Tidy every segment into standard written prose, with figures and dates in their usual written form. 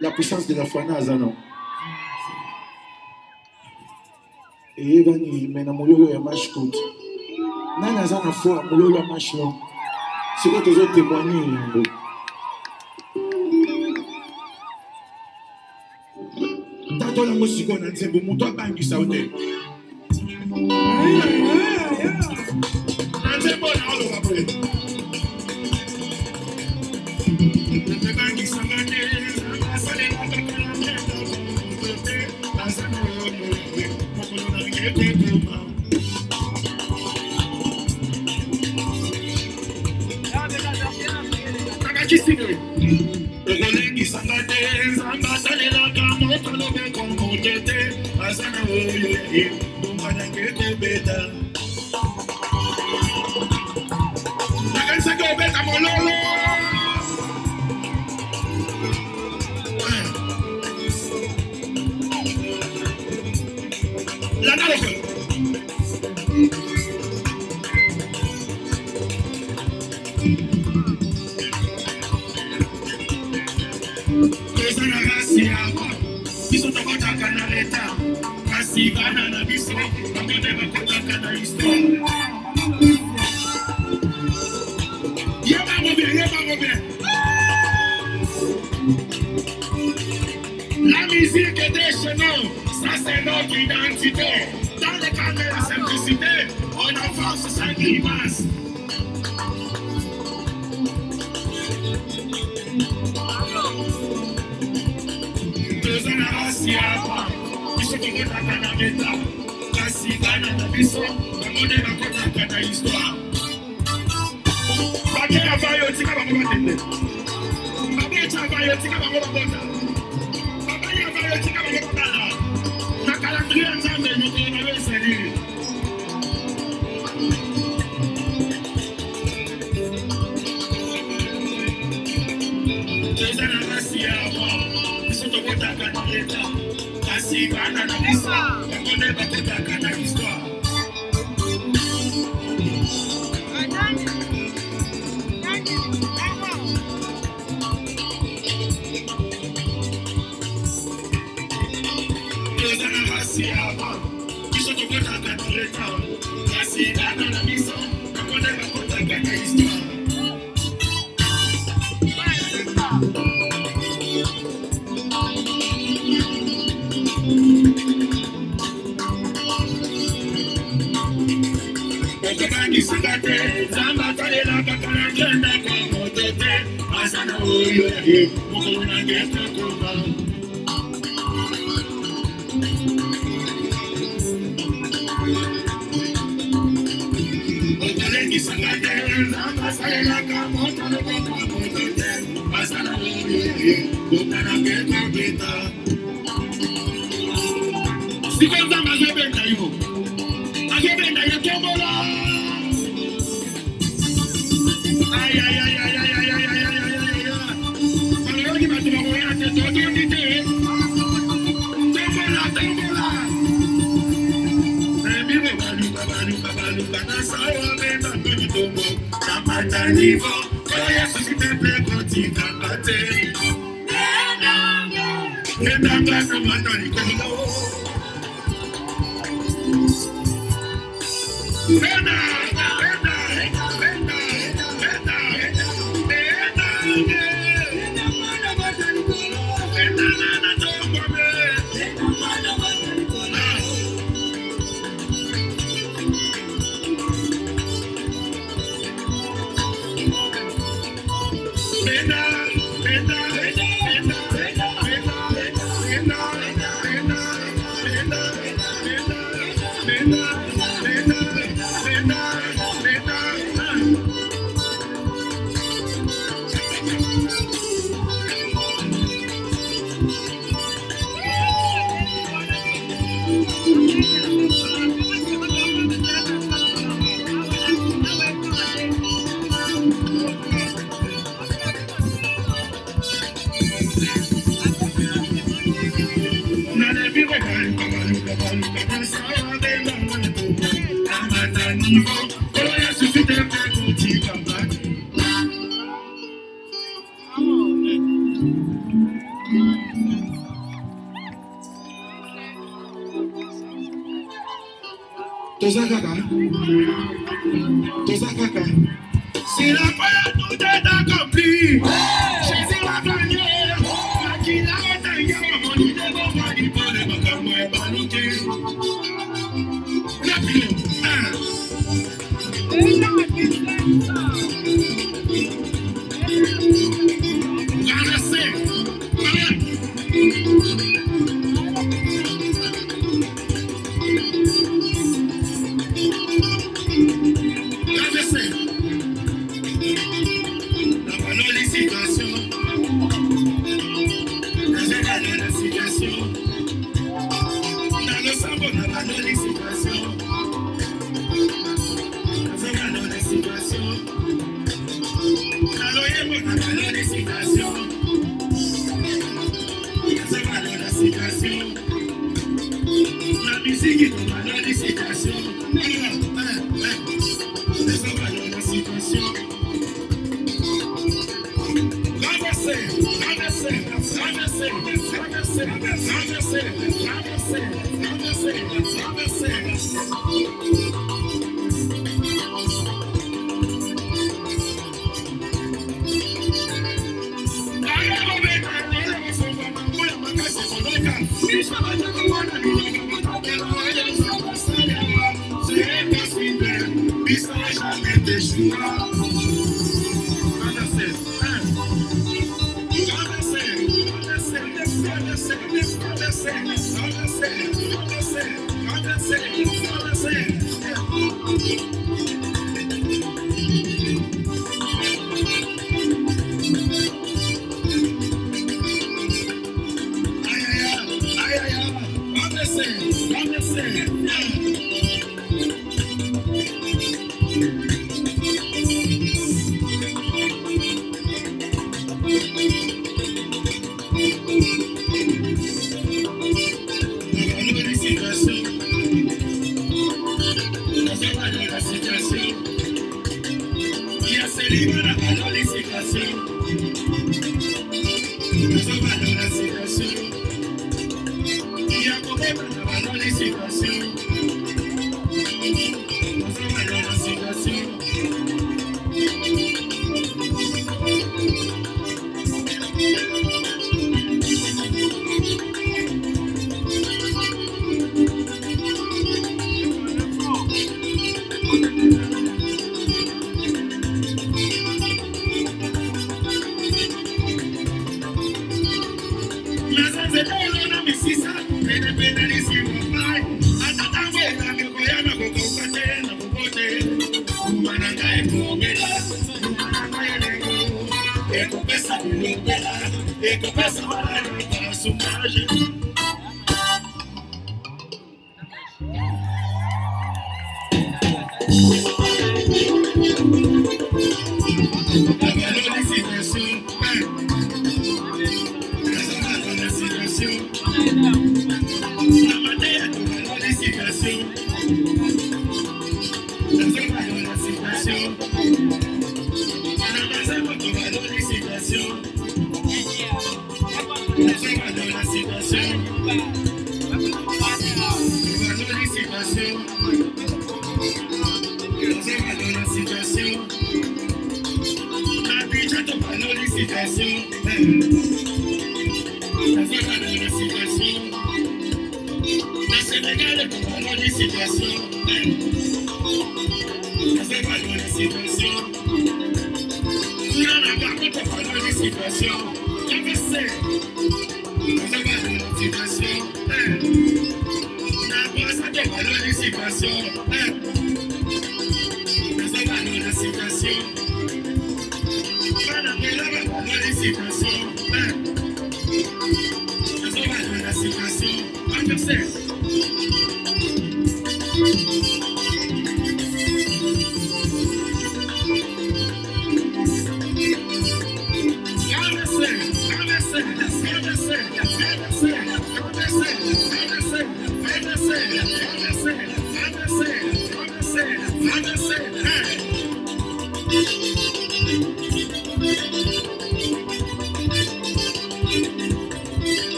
La puissance de la foi n'a pas. Et il va y avoir un match. Nana zana foi mololo machon. C'est quoi tes autres témoigner? Tato la musique on a dit bon mon toi bangi ça on est. C'est bon on le rappelle. Le bangi ça gagné, ça les la La musique est chez nous, ça c'est notre identité. Dans le cadre de la simplicité, on avance sans grimace. Deux ans à Asia, ils sont au Canada, la cigane à la maison, la monnaie va conter l'histoire. Pas de travail, tu vas me battre. Pas de travail, tu vas me battre. La calendrier ensemble, nous devons saluer. Les anarchies à moi, ils sont au bout de l'État. La cigane à la maison, la monnaie va conter l'histoire. C'est la fin, tout est accompli. Jésus l'a gagné. Qui l'a retenu, mon idée, mon mari, pour les bagages, moi, balouté. La pile, la musique est dans la situation.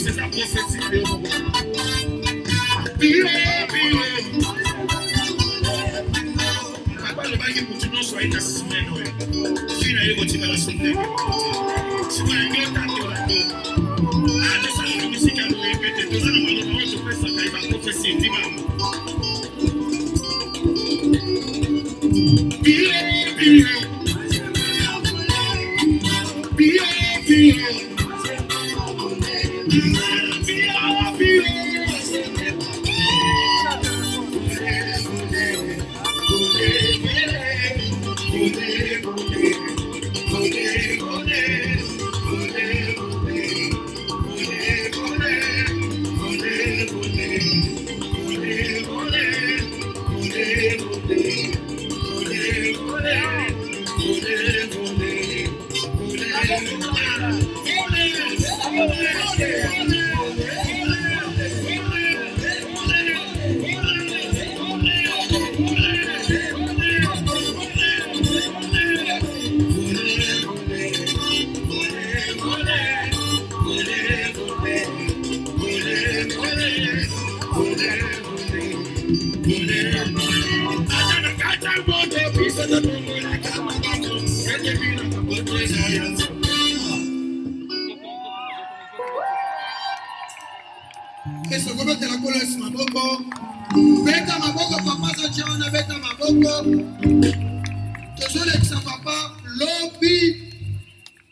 C'est ça prophétie. Papa le bail pour tout soit une semaine. Si na yego tika la semaine. Si na yego tanto la to. Ah, de ça la musique à nous répéter. Tout ça na malo na to pesa kai ba prophecy di mamu. Eso como te la cola es maboko. Beta maboko papa sa chana beta maboko. Désolé que ça papa lobby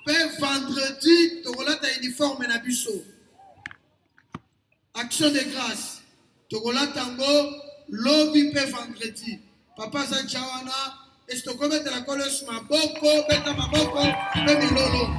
per vendredi to relata uniforme na biso. Action de grâce. To relata ngo lobby per vendredi. Papa sa chana esto como te la cola es maboko beta maboko be milolo.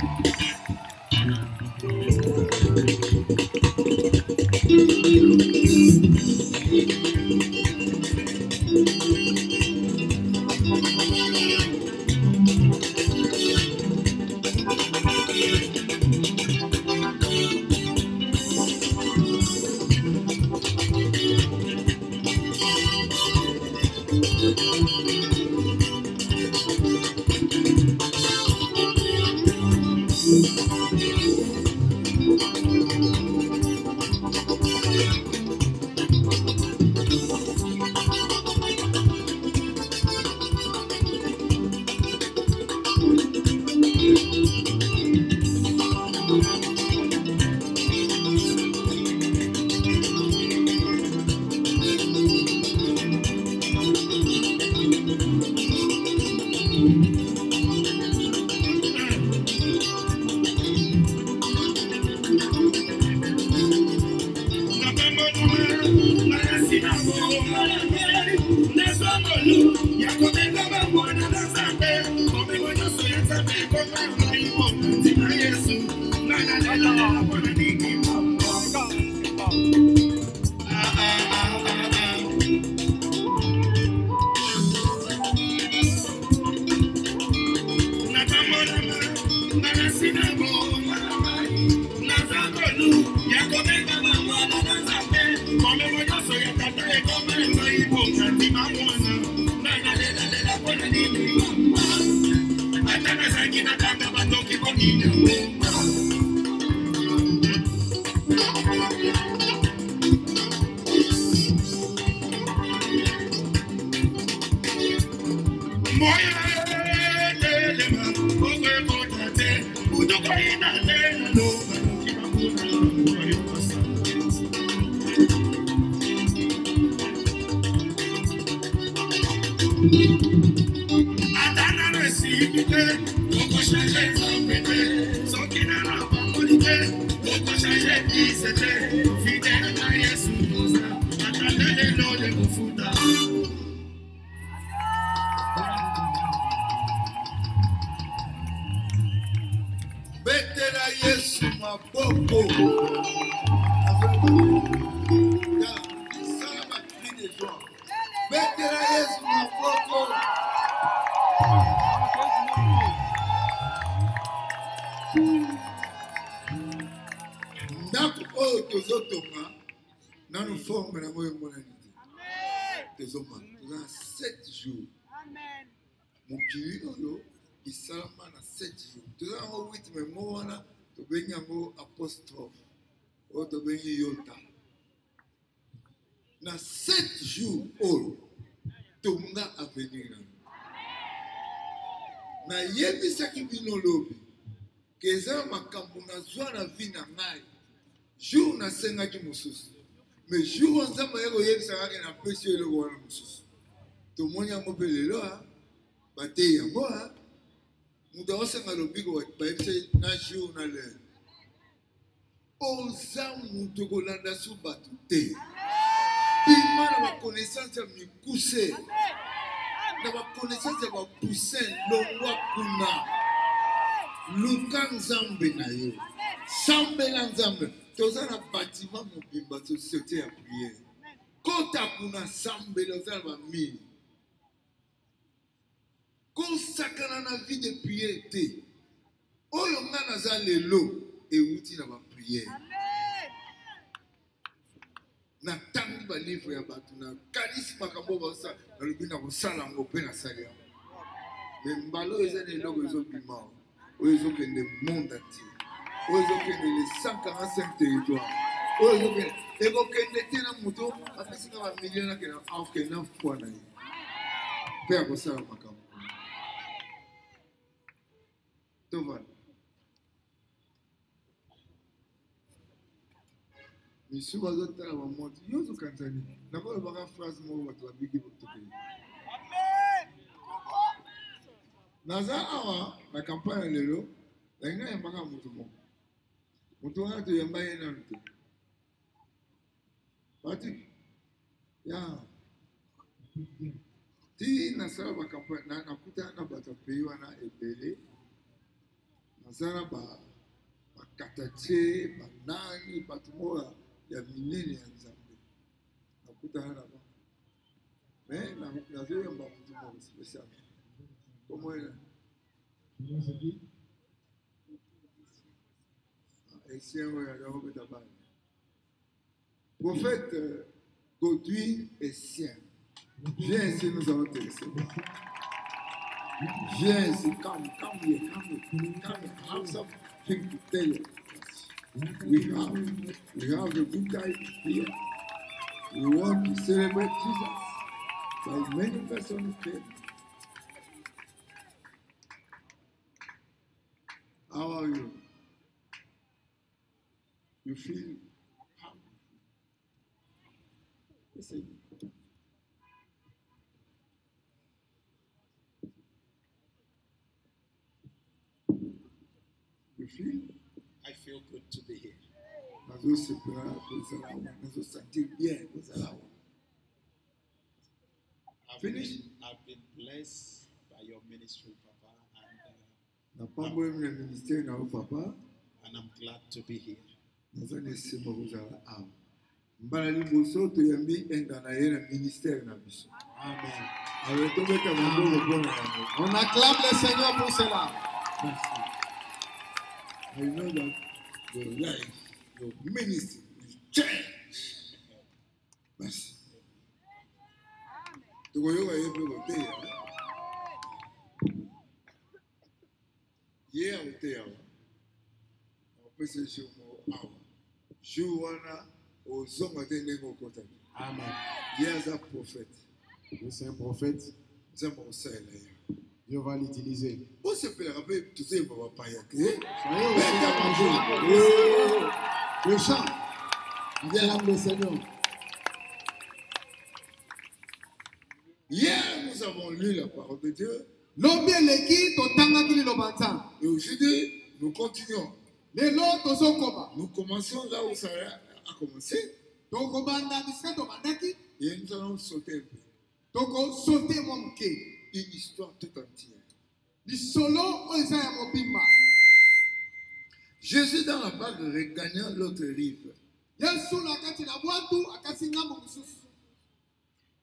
Apostrophe, ou de Yota. Dans 7 jours, tout le monde a venu. Na yebi saki bino lobi. Keza makambu na zwa na vi na ngai. Jour na senga ki mususu. Mais jour on zama yego yebi saka na pesi le wana mususu. To monya mo pelelo ha. Bate ya mo ha. Muda osenga lobi ko ba yebise na jour na le. Oza mutu ko landa su batu te. Bima na ma connaissance ya mikuse. Na ma connaissance ya ba poussin longwa kuna. Luka nzambe na yo. Sambe na nzambe. Toza na bâtiment mobimba société ya prière. Kota kuna sambe loza ba mini. Konsakana na vie de prière te. Oyo nga naza lelo euti na ba prière. Na tangi ba livre ya batu na kanisi makambo ba sa na lubina ko sala ngo pe na salia. Mais mbalo eza ne logo zo bima. Oyo que le monde entier. Oyo que les 145 territoires. Oyo que ego que netena muto akasika ba miliona que na auke na fois na ye. Pe akosala makambo. Tovan. Misu bazotala ba monti yozo kantani. Na ko ba phrase mo ba to bigi bo to ke. Naza awa na campagne lelo la ina yambaka mutu mo mutu wana to yamba yena nte pati ya ti na sala ba campagne na kuta na bata pays wana ebele na sala ba katache ba nani batu moya ya minene ya nzambe na kuta na ba mais na zo yamba mutu mo spécial. Comment est-ce? Prophète Godwin est sien. Viens ici, nous allons te recevoir. Viens ici, come here. I have something to tell you. We have a good guy here. We want to celebrate Jesus. Like many persons came. How are you? You feel happy? Listen. You feel? I feel good to be here. Finish? I've been blessed by your ministry, Papa, and I'm glad to be here. Amen. On acclame le Seigneur pour cela. I know that your life, your ministry will change. Merci. Hier, on peut se dire Amen. Hier, c'est un prophète. C'est un prophète. Dieu va l'utiliser. Vous savez, tout ça, il va pas y aller. Le chant. Acclame le Seigneur. Hier, nous avons lu la parole de Dieu. Et aujourd'hui, nous continuons. Nous commençons là où ça a commencé. Et nous allons sauter un peu. Une histoire tout entière. Jésus dans la barque regagnant l'autre rive.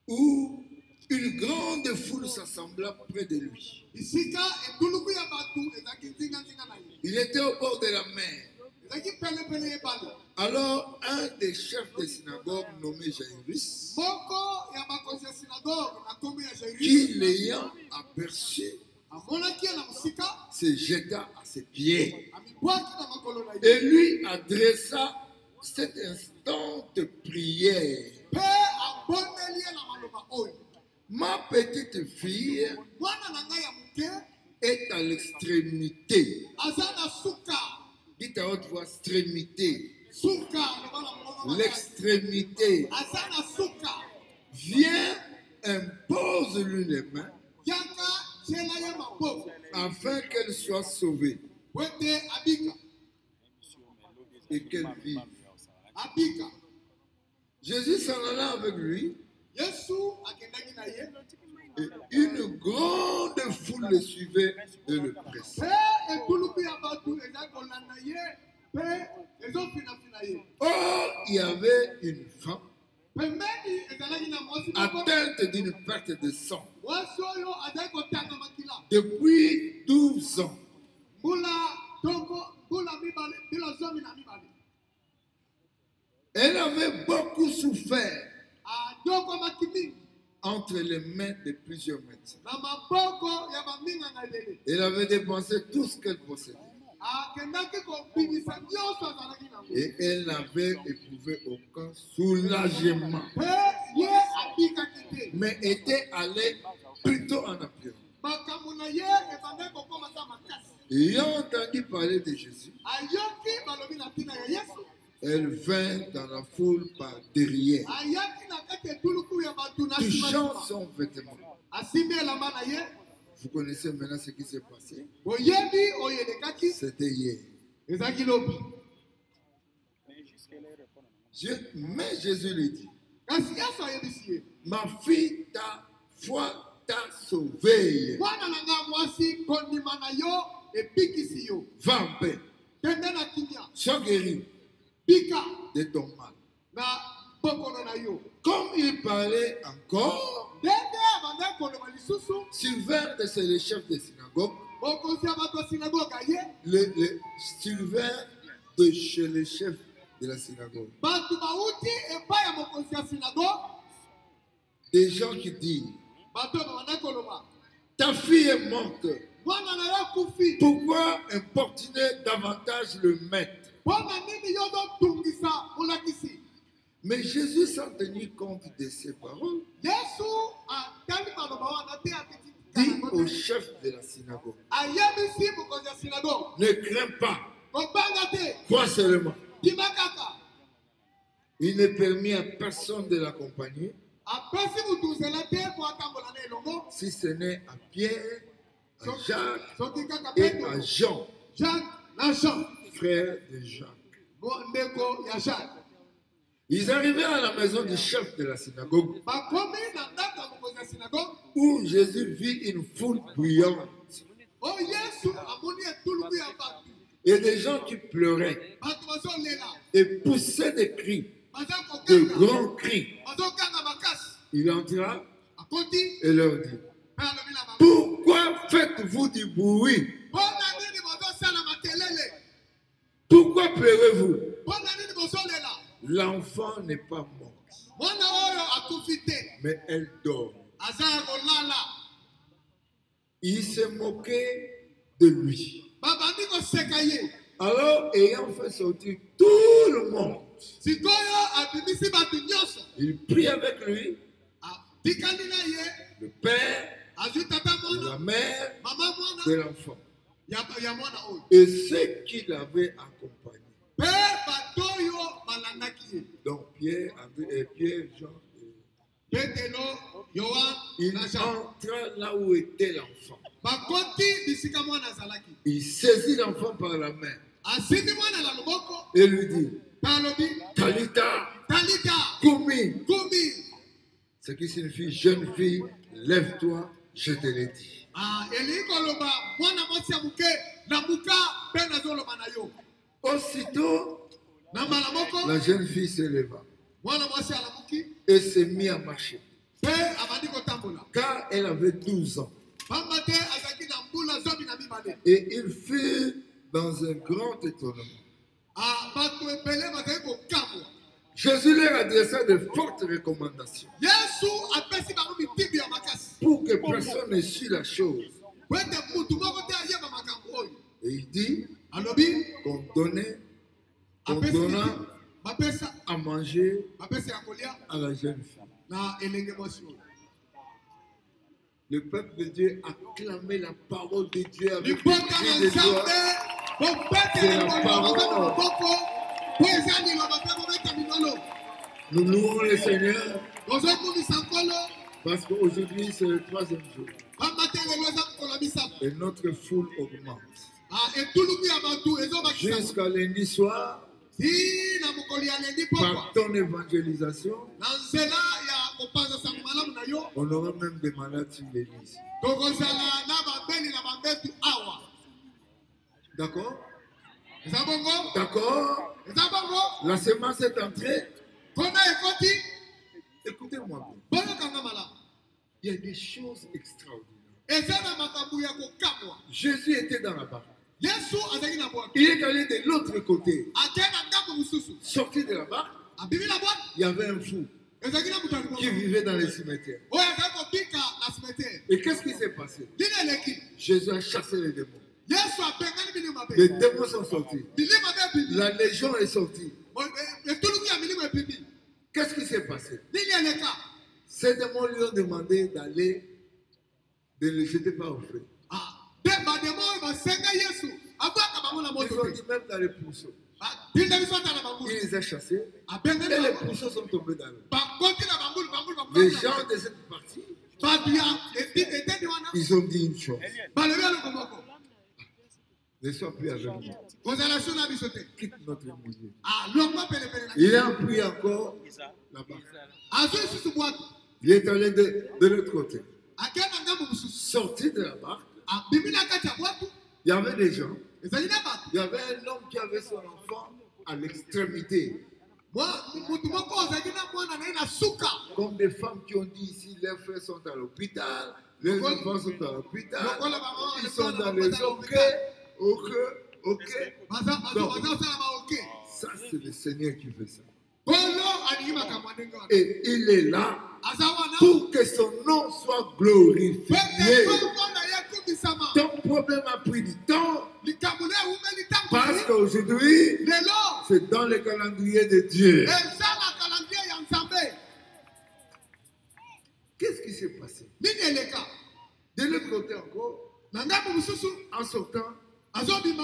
Où une grande foule s'assembla près de lui. Il était au bord de la mer. Alors, un des chefs de synagogue nommé Jairus, qui l'ayant aperçu, se jeta à ses pieds et lui adressa cette instante prière. ma petite fille mwana na ngai ya moke est à l'extrémité. aza na suka. Dites à haute voix, extrémité. Suka loba na mongongo makasi. L'extrémité. Aza na suka. Viens, impose-lui les mains Yaka tiela ye maboko afin qu'elle soit sauvée po ete abika. et qu'elle vive. Abika. Jésus s'en alla avec lui Yesu akendaki na ye. et une grande foule le suivait et le pressait. Pe etuluku ya bato eza kolanda ye pe ezofinafina ye. Or, il y avait une femme Pembeni ezalaki na mwasi moko. atteinte d'une perte de sang Mwasi oyo azali kotanga makila. depuis 12 ans. Mbula toko mbula mibale bila zomi na mibale. Elle avait beaucoup souffert Adoko makimi entre les mains de plusieurs médecins. na maboko ya baminga na ebele. Elle avait dépensé tout ce qu'elle possédait. Akendaki kobimisa nyonso azalaki nango. Et elle n'avait éprouvé aucun soulagement, Pe ye abikaki te. mais était allée plutôt en appuyant. Makambo na ye ebandaki kokoma ta makasi. Ayant entendu parler de Jésus, Ayoki balobi na ntina ya Yesu. elle vint dans la foule par derrière, Ayaki na kati etuluku ya bato na touchant nsima. son vêtement. Asimbi elamba na ye. Vous connaissez maintenant ce qui s'est passé? Boyebi oyo elekaki. C'était hier. Ezaki lobi. Mais Jésus lui dit, Kasi Yesu ayebisi ye. ma fille, ta foi t'a sauvée. Mwana na nga mwasi kondima na yo ebikisi yo. Va en paix. Kende na kimia. Sois guéri Bika de ton mal. na bokono na yo. Comme il parlait encore, Ndenge abandaki koloba lisusu. Sylvain, c'est le chef de synagogue, Mokonzi ya bato ya sinagoge aye. le Sylvain de chez le chef de la synagogue. Bato bauti epai ya mokonzi ya sinagoge. Des gens qui disent, Bato babandaki koloba. ta fille est morte. Mwana na yo akufi. Pourquoi importuner davantage le maître? Mpona nini yo zotungisa molakisi? Mais Jésus, sans tenir compte de ces paroles, Yesu atali maloba wana te atiki. dit au chef de la synagogue, Ayebisi mokonzi ya sinagoge. ne crains pas, Kobanga te. crois seulement. Ndima kaka. Il n'est permis à personne de l'accompagner, Apesi mutu nzela te po atambola na elongo. si ce n'est à Pierre, à Jacques Soki kaka et Petro, à Jean, Jacques na Jean. frère de Jacques. Ndeko ya Jacques. Ils arrivaient à la maison du chef de la synagogue, Bakomi na ndako ya mokonzi ya sinagoge. où Jésus vit une foule bruyante Oyo Yesu amoni etuluku ya bato. et des gens qui pleuraient Bato bazolela. et poussaient des cris, Baza de kokanga. grands cris. Bazokanga makasi. Il entra Akoti. et leur dit, Pe alobi na bango. pourquoi faites-vous du bruit? Mpona nini bozosala makelele? Pourquoi pleurez-vous? Mpona nini bozolela? L'enfant n'est pas mort, Mwana oyo akufi te. mais elle dort. Aza ya kolala. Il s'est moqué de lui. Babandi koseka ye. Alors, ayant fait sortir tout le monde, Sikoyo abimisi bato nyonso. il prit avec lui Atikali na ye. le père, Azwi tata la mwana. mère Mama mwana. de l'enfant Ya mwana oyo. et ceux qui l'avaient accompagné. Pe bato oyo balandaki ye. Donc Pierre, André, Pierre, Jean. Petelo, Yohan, Il na Jean. entra là où était l'enfant. Bakoti bisika mwana azalaki. Il saisit l'enfant par la main Asimbi mwana na loboko. et lui dit, Pe alobi. Talita, Talita. Kumi, Kumi. ce qui signifie jeune fille, lève-toi, je te l'ai dit. Elingi koloba mwana mwasi ya moke lamuka mpe nazoloba na yo. Aussitôt, Na mbala moko la jeune fille se leva mwana mwasi alamuki et s'est mise à marcher, mpe abandi kotambola. car elle avait 12 ans. Pamba te azalaki na mbula zomi na mibale. Et il fut dans un grand étonnement. Bato ebele bazali kokamwa. Jésus leur adressa de fortes recommandations Yesu apesi bango mitindo ya makasi. pour que personne ne sût la chose. Po ete mutu moko te ayeba makambo oyo. Et il dit Alobi qu'on donnait, qu'on apesi donna bapesa à manger bapesa ya kolia à la jeune fille. na elenge mwasi oyo. Le peuple de Dieu acclamait la parole de Dieu avec Liboka des cris de na joie. Nzambe, bobetela maboko na maboko, po ezali mabe bobeta minolo. Nous louons le Seigneur Ozokumisa nkolo, parce qu'aujourd'hui c'est le 3e jour bamate lelo eza mokolo misato. et notre foule augmente. Etuluku ya bato ezobakisa. Jusqu'à lundi soir, Tina mokoli ya lendi pokwa. par ton évangélisation, Na nzela ya kopanza sango malamu na yo, on aura même des malades sur l'église. tokozala na babeli na bambetu awa. D'accord? Eza bongo? D'accord? Eza bongo? La semence est entrée. Kona ekoti, Écoutez-moi bien. boyokanga malamu. Il y a des choses extraordinaires. Eza na makambo ya kokamwa. Jésus était dans la barque. Yesu azali na bwaki. Il est allé de l'autre côté. Ake na ndako mosusu. Sorti de la barque, Abimi na bwaki. il y avait un fou Ezali na mutu qui alibongo. vivait dans les cimetières. Oyo azali kobika na cimetière. Et qu'est-ce qui s'est passé? Nini eleki? Jésus a chassé les démons. Yesu apengani milimo mabe. Les démons sont sortis. Milimo mabe ebibi. La légion est sortie. Etuluku ya milimo ebibi. Qu'est-ce qui s'est passé? Nini eleka? Ces démons lui ont demandé d'aller, de ne le jeter pas au feu. Bademo oyo basenga Yesu. Abwaka bango na Ils moto ont te. dit même dans les pourceaux. Tinda biso ata na bangulu. Il les a chassés Abengani et les bango. pourceaux sont tombés dans l'eau. Bakoti na bangulu Les bangulu. gens de cette partie, Bato ya eteni wana. ils ont dit une chose. Balobi eloko moko. Ne sois plus avec nous. Kozala so na biso te. Quitte notre milieu. Longwa pelepele na. Il a pris encore la barque. Azwi lisusu bwato. Il est allé de l'autre côté. Ake na ngambo mosusu. Sorti de la barque, Abimi na kati ya bwato. il y avait des gens. Ezali na bato. Il y avait un homme qui avait son enfant à l'extrémité. Mutu moko ozali na mwana na ye na suka. Comme des femmes qui ont dit ici, leurs frères sont à l'hôpital, les enfants sont à l'hôpital, ils sont dans les ok. Baza osala maoke. Ça, c'est le Seigneur qui fait ça. Kolo alingi makambo ndenge wana. Et il est là Aza wana. pour que son nom soit glorifié. Pete kombo na ye kumisama. Ton problème a pris du temps Likambo na eumeli ntango. parce qu'aujourd'hui, Lelo. c'est dans le calendrier de Dieu. Eza na calendrier ya Nzambe. Qu'est-ce qui s'est passé? Nini eleka? De l'autre côté encore, Na ngambo mosusu. en sortant, Azobima.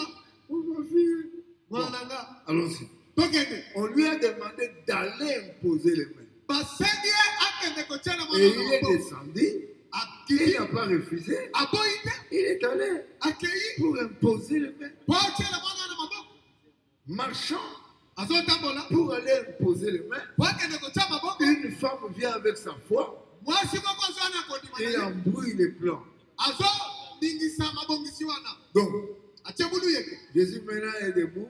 on va vivre. Mwana nanga. Allons-y. Tokende. On lui a demandé d'aller imposer les mains. Basengi ye akende kotia na Et mwana il na est maboko. descendu. Il Akili. n'a pas refusé. Aboyi te. Il est allé Akei. pour imposer les mains. Po otie na mwana na maboko. Marchant Azotambola. pour aller imposer les mains. Po akende kotia maboko. Une femme vient avec sa foi Mwasi moko azwa na kondima na et ye. embrouille les plans. Azo bingisa mabongisi wana. Donc, Atie bulu yeke. Jésus maintenant est debout,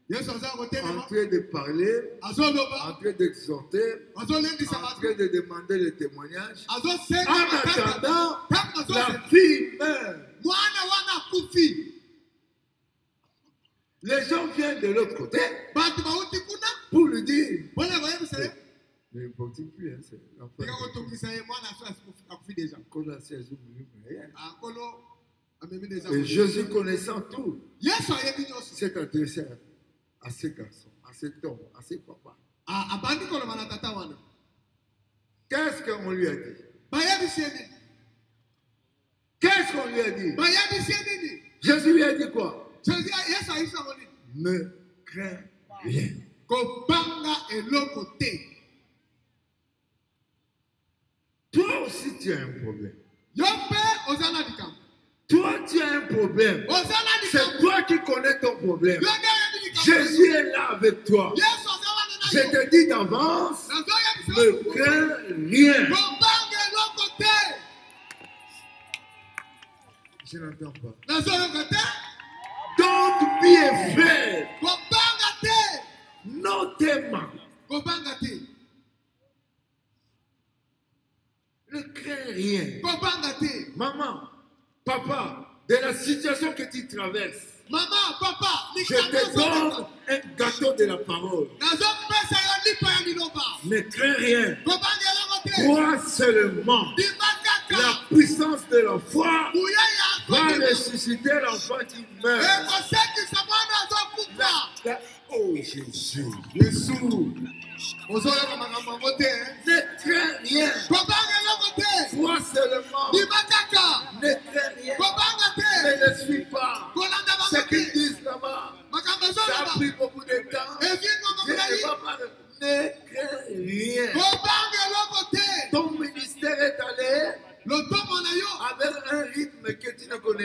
Yesu aza en kotelema. train de parler, en Azoloba. train d'exhorter, Azolendisa en bato. train de demander le témoignage. Azosenga En makata. attendant, Tango la azosenga. fille meurt. Mwana wana akufi. Les gens viennent de l'autre côté Bato bauti kuna. pour lui dire, Bona bayebisa ye. ne importe plus, hein, c'est l'enfant. Tika kotungisa ye mwana aso akufi deja. Qu'on a 16 minutes, mais- Ankolo amemi deja. Et Jésus connaissant tout, Yesu ayebi nyonso. s'est adressé à ces garçons, à cet homme, à ces papas. Abandi koloba na tata wana. Qu'est-ce qu'on lui a dit? Bayebisi ye nini? Qu'est-ce qu'on lui a dit? Bayebisi ye nini? Jésus lui a dit quoi? Yesu ayebisa yango nini? Ne crains rien. Kobanga eloko te. Toi aussi, tu as un problème. Yo mpe oza na likambo. Toi, tu as un problème. Oza na C'est likambo. toi qui connais ton problème. Yo nde oyebi likambo. Jésus est là avec toi. Yesu aza wana na Je yo. te dis d'avance, Nazoyebisa ne yo. crains rien. Kobanga eloko te. Je n'entends pas. Nazoyoka te. Don't be afraid. Kobanga te. No tema. Kobanga te. Ne crains rien. Kobanga te. Maman, papa, de la situation que tu traverses, Mama, papa, je te donne un gâteau de la parole. nazopesa yo lipa ya liloba. Ne crains rien. Kobanga eloko te. Crois seulement. Ndima kaka. La puissance de la foi Buya ya va kondima. ressusciter l'enfant qui meurt. Ekosekisa mwana azokufa. Oh Jésus. Yesu. Ozoyoka makambo yango te. Ne crains rien. Kobanga eloko te. Crois seulement. Ndima kaka.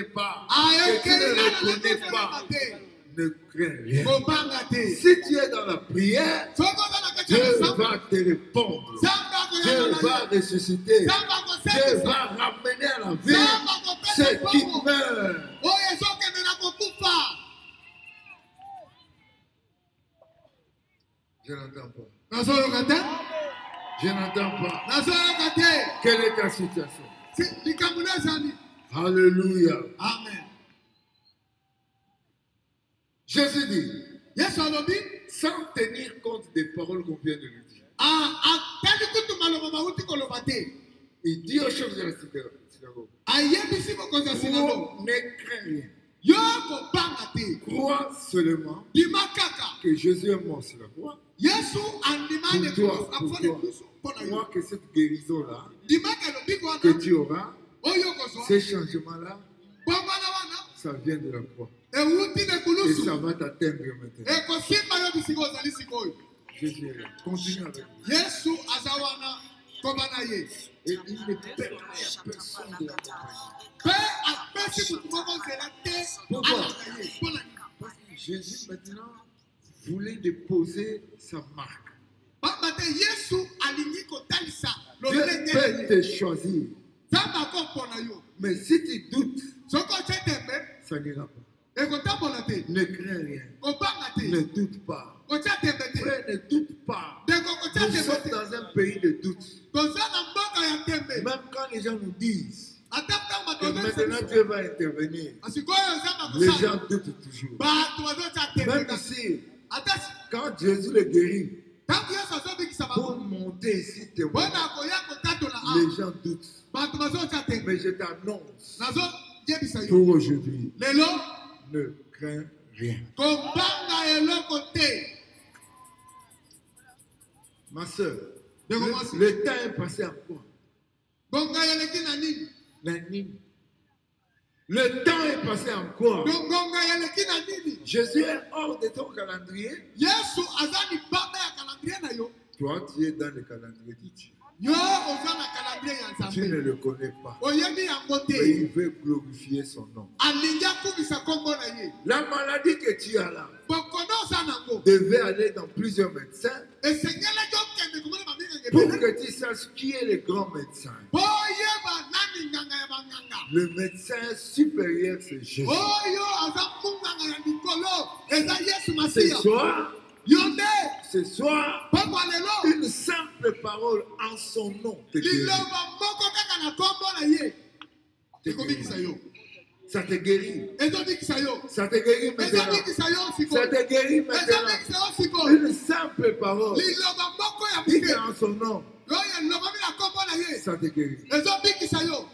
connais pas, Aye, que tu ne kelele na le connais lekosa pas, na te. ne crains rien. Kobanga te. Si tu es dans la prière, Soko za na kati ya Dieu nzambe. va te répondre. Nzambe Dieu akoyamba va na yo. ressusciter. Nzambe Dieu akosepisa. va ramener à la vie Nzambe akopesa ceux qui bongo. meurent. Oyo ezokende na kokufa. Je n'entends pas. Nazoyoka te. Je n'entends pas. Nazoyoka te. Quelle est ta situation? Likambo na ezali. Alléluia. Amen. Jésus dit, Yesu alobi. sans tenir compte des paroles qu'on vient de lui dire, Atali kutu maloba mauti koloba te. il dit aux chefs de la synagogue, Ayebisi mokonzi ya sinagoge. ne crains rien. Yo kobanga te. Crois seulement Ndima kaka. que Jésus est mort sur la croix. Yesu andimane Pour akufane toi, kusu mpona yo. crois que cette guérison-là Ndima kalobi wana. que tu auras, Oyo kozwa. ces changements-là, Bongwana wana. ça vient de la croix. Ewuti ne Et kulusu. ça va t'atteindre maintenant. Ekosimba yo bisika ozali sikoyo. Jésus est là. Continue avec lui. Yesu aza wana koba na ye. Et il ne permet à personne de l'accompagner. Mpe apesi mutu moko nzela te alaka ye. Mpona nini? Parce que Jésus maintenant voulait déposer sa marque. Pamba te Yesu alingi kotalisa Dieu lolenge peut ye. te choisir. Nzambe akompona yo. Mais si tu doutes, Soki otye tembe, ça n'ira pas. ekotambola te. Ne crains rien. Kobanga Ne te. doute pas. Otya tembe te. Frère, ne doute pas. Ndeko kotya Nous tembe sommes te. dans un pays de doute. Toza na mboka ya tembe. Même quand les gens nous disent Ata ntango que bato maintenant Dieu va intervenir, asikoyo Nzambe les akosala. gens doutent toujours. Bato bazotya tembe. Même ici, Ata quand Jésus le guérit, ntango Yesu azobikisa pour bango. monter ici témoigner, Mpona koya kotatola les awa. gens doutent. Bato bazotya tembe. Mais je t'annonce Nazoyebisa yo. pour aujourd'hui, Lelo ne crains rien. kobanga eloko te. Ma soeur, Ndeko mwasi. le temps est passé à quoi? Ngonga eleki na nini? La nuit. Le temps est passé en quoi? Ngonga eleki na nini? Jésus est hors de ton calendrier. Yesu aza libanda ya calendrier na yo. Toi, tu es dans le calendrier de Dieu. Yo oza na calendrier ya Tu ne Nzambe. le connais pas. Oyebi yango Mais te. il veut glorifier son nom. Alingi akumisa kombo na ye. La maladie que tu as là Bokono oza nango. devait aller dans plusieurs médecins Esengeli okende komona babengenge pour ebele. que tu saches qui est le grand médecin. Po oyeba nani nganga ya banganga. Le médecin supérieur, c'est Jésus. Oyo aza munganga ya likolo. Eza Yesu Ce Masiya. soir, Yo nde. ce soir, Pokwa lelo. une simple parole en son nom te guérit. Liloba moko kaka na kombo na ye. Te Ekomikisa guérit. yo. Ça te guérit. Ezobikisa yo. Ça te guérit maintenant. Ezobikisa yo siko. Ça te guérit maintenant. Ezobikisa yo siko. Une simple parole. Liloba moko ya Dis moke. en son nom. Oyo liloba mi na kombo na ye. Ça te guérit. Ezobikisa yo.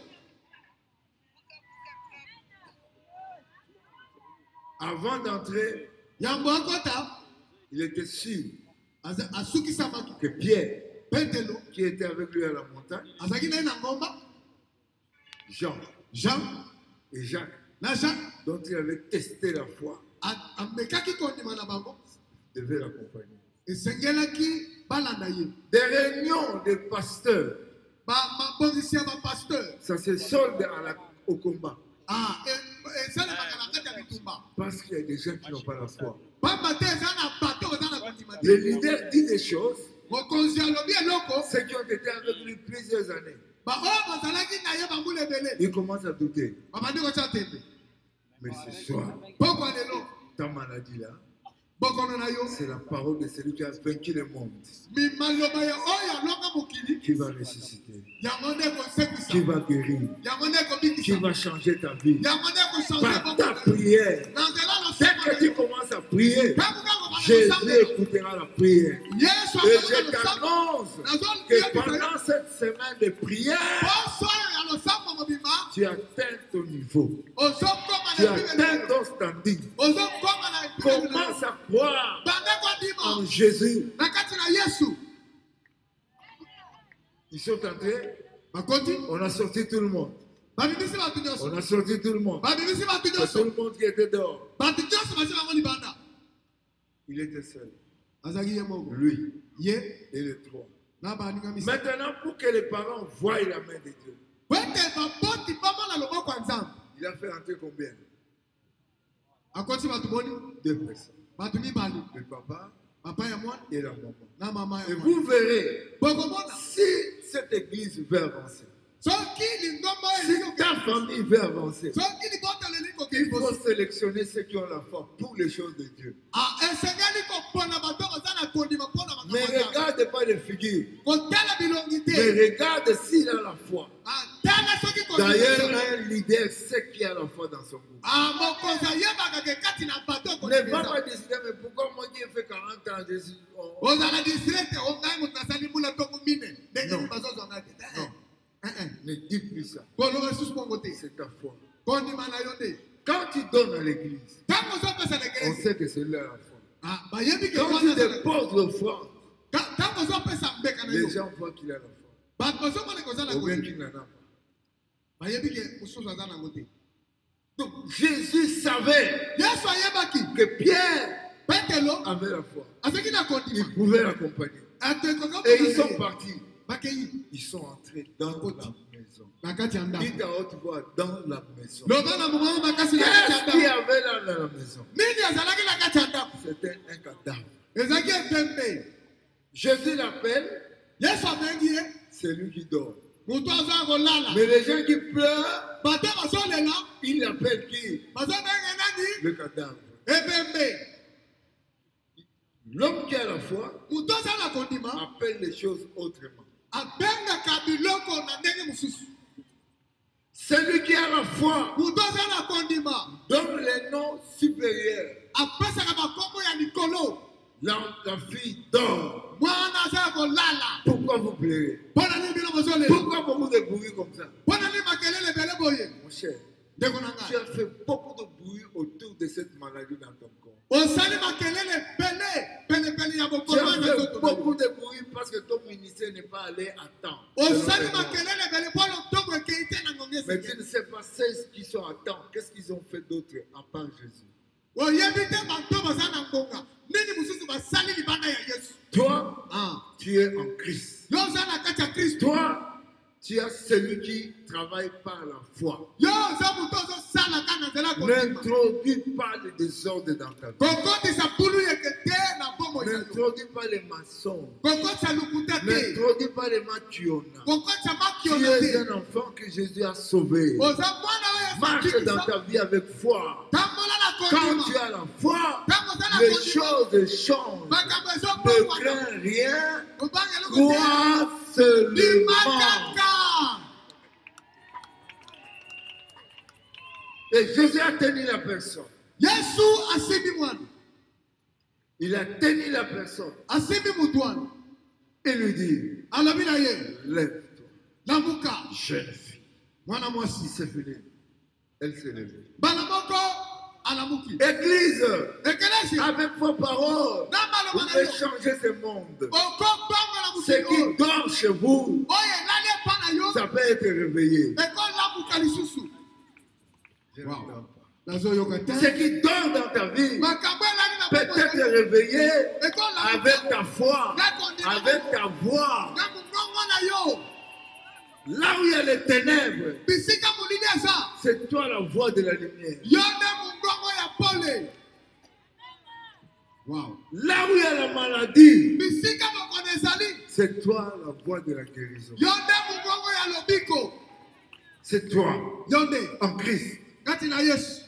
Avant d'entrer, Yambo akota. il était sûr Asukisamaki. que Pierre, Petelo. qui était avec lui à la montagne, Azaki na ye na ngomba. Jean Jean. et Jacques, Na Jean. dont il avait testé la foi, Amekaki kondima na bango. devaient l'accompagner. Esengelaki balanda ye. Des réunions de pasteurs, Mabongisi ya bapasteur. ça se solde au combat. Esalemaka na kati ya bitumba. Parce qu'il y a des gens qui n'ont pas la foi. Pamba te eza na bato oza na kondima te. Le leader dit des choses, Mokonzi alobi eloko. ceux qui ont été avec lui plusieurs années, Baoyo bazalaki na ye bambula ebele. ils commencent à douter. Babandi kotya tembe. Mais ce soir, Pokwa lelo. ta maladie là, Bokono na yo. c'est la parole de celui qui a vaincu le monde, Maloba ya oyo alonga mokili. qui va ressusciter, Yango nde qui kosepisa. va guérir, Yango nde qui kobikisa. va changer ta vie. Yango nde kochange Par ta bokono. prière, Na nzela dès losaka que na tu yo. commences à prier, Tango kaka Jésus bana écoutera la prière. Yesu Et akoka je losaka. t'annonce Nazoli que yo pendant cette semaine de prière, Poso ya losaka mobima. tu atteins ton niveau. Ozokoma Tu na atteins ebele. ton standing. Ozokoma na ebele. Commence à croire Bande en kodima. Jésus. Na kati na Yesu. Ils sont entrés, Bakoti. on a sorti tout le monde. Babimisi bato nyonso. On a sorti tout le monde. Babimisi bato C'est tout nyonso. le monde qui était dehors. Bato nyonso basi bango libanda. Il était seul. Azaki ye moko. Lui Ye. et les trois. Na baninga misi. Maintenant, pour que les parents voient la main de Dieu, Wete baboti bamona loboko ya Nzambe. il Il a fait entrer combien? Akoti batuboni. 2 personnes. Batumi bali. Le papa Papa ya mwana. et la maman. Na mama Et ya mwana. vous verrez, Bokomona. si cette église veut avancer, Soki lingomba si eliko. ta famille veut avancer, Soki libota leliko il faut kibosi. sélectionner ceux qui ont la foi pour les choses de Dieu. Ah, esengeli kopona batoko zana kondima pona Mais makambo. regarde pas les figures. Kotala bilongite. Mais regarde s'il a la foi. Ah, tala soki D'ailleurs, kondima. un leader sait qui a la foi dans son groupe. Ah, mokoza yeba ke kati na batoko. Ne va pas décider, mais pourquoi moi qui ai fait 40 ans, je suis... Ozala district ongai mutasali mula toko mine. Ndenge Non. bazozo ngate. Non. Ne dis plus ça. Kolo resus pongote. C'est ta foi. Kondima na yonde. Quand tu donnes à l'église, Tango zo pesa on lekelezi. sait que c'est là la foi. Ah, bayebi ke Quand tu kwana zala. déposes l'offrande, Tango zo pesa mbeka na les yo. gens voient qu'il a la foi. Bato zo mone kozala Ou bien kondima. qu'il n'en a pas. Bayebi ke mususu azana ngote. Donc Jésus savait Yesu ayebaki. que Pierre Petelo avait la foi. azeki na kondima. Il pouvait l'accompagner. Ateko Et ils sont partis. Bakeyi. Ils sont entrés dans la maison. Bakati anda. Dites à haute voix, dans la maison. Loba na mumama makasi na kati Qu'est-ce qu'il y anda. avait là dans la maison? Nini azalaki na kati anda. C'était un cadavre. Ezaki epembe. Jésus l'appelle, Yesu abengi ye. c'est lui qui dort. Mutu aza kolala. Mais les gens qui pleurent, Bato bazolela. il appelle qui? Bazobenge nani. Le cadavre. Epembe. L'homme qui a la foi Mutu aza na kondima. appelle les choses autrement. Abengaka biloko na ndenge mosusu. Celui qui a la foi Mutu aza na kondima. donne les noms supérieurs. Apesaka bakombo ya likolo. La fille dort. Mwana aza kolala. Pourquoi vous pleurez? Mpona nini bino bozolela. Pourquoi beaucoup de bruit comme ça? Mpona nini makelele ebele boye. Mon cher, Ndeko na tu ngai. as fait beaucoup de bruit autour de cette maladie dans ton corps. Osali makelele pele ya Tu bokono as na fait toto. beaucoup de bruit parce que ton ministère n'est pas allé à temps. Osali Selon tes normes. makelele ebele mpona ntongo ekei te na ngonga Mais tu eseke. ne sais pas ceux qui sont à temps. Qu'est-ce qu'ils ont fait d'autre à part Jésus? Oyebi te bato baza na ngonga. Nini mosusu basali libanda ya Yesu. Toi, Ah. tu es en Christ. Yo oza na kati ya Kristo. Toi, tu as celui qui travaille par la foi. Yo oza moto ozosala kaka na nzela kondima. N'introduis pas le désordre dans ta vie. Kokotisa pulu yeke te na bomoi na yo. N'introduis pas les mensonges. Kokotisa lukuta te. N'introduis pas les matuona. Kokotisa Tu makiona es te. un enfant que Jésus a sauvé. Oza mwana oyo Marche Yesu dans akikisa. ta vie avec foi. Tambola na Quand kondima. tu as la foi, Tango oza na les kondima. choses changent. Makambo Ne ezobongwana. crains rien. Obange eloko te. Crois seulement. Limakaka. Et Jésus a tenu la personne. Yesu asimbi mwana. Il a tenu la personne. Asimbi mutu wana. Il lui dit, Alobi na ye. lève-toi, Lamuka. jeune fille. Mwana Si mwasi. c'est fini, elle s'est levée. Bana moko alamuki. Église, Ekelesi. avec vos paroles, Na vous maloba na pouvez yo. changer ce monde. Okobanga na Ce mokili qui oyo. dort chez vous, Oyo elali epa na yo. ça peut être réveillé. Ekolamuka lisusu. Je Wow. n'entends pas. Nazoyoka te. Ce qui dort dans ta vie Makambo elali na peut bomoi na être yo. réveillé Ekolamuka. avec ta foi, Na kondima. avec ta voix. Na mongongo na yo. Là où il y a les ténèbres, Bisika molili eza. c'est toi la voix de la lumière. Yo nde mongongo ya pole. Wow. Là où il y a la maladie, Bisika bokono ezali. c'est toi la voix de la guérison. Yo nde mongongo ya lobiko. C'est toi, Yo nde. en Christ. Kati na Yesu.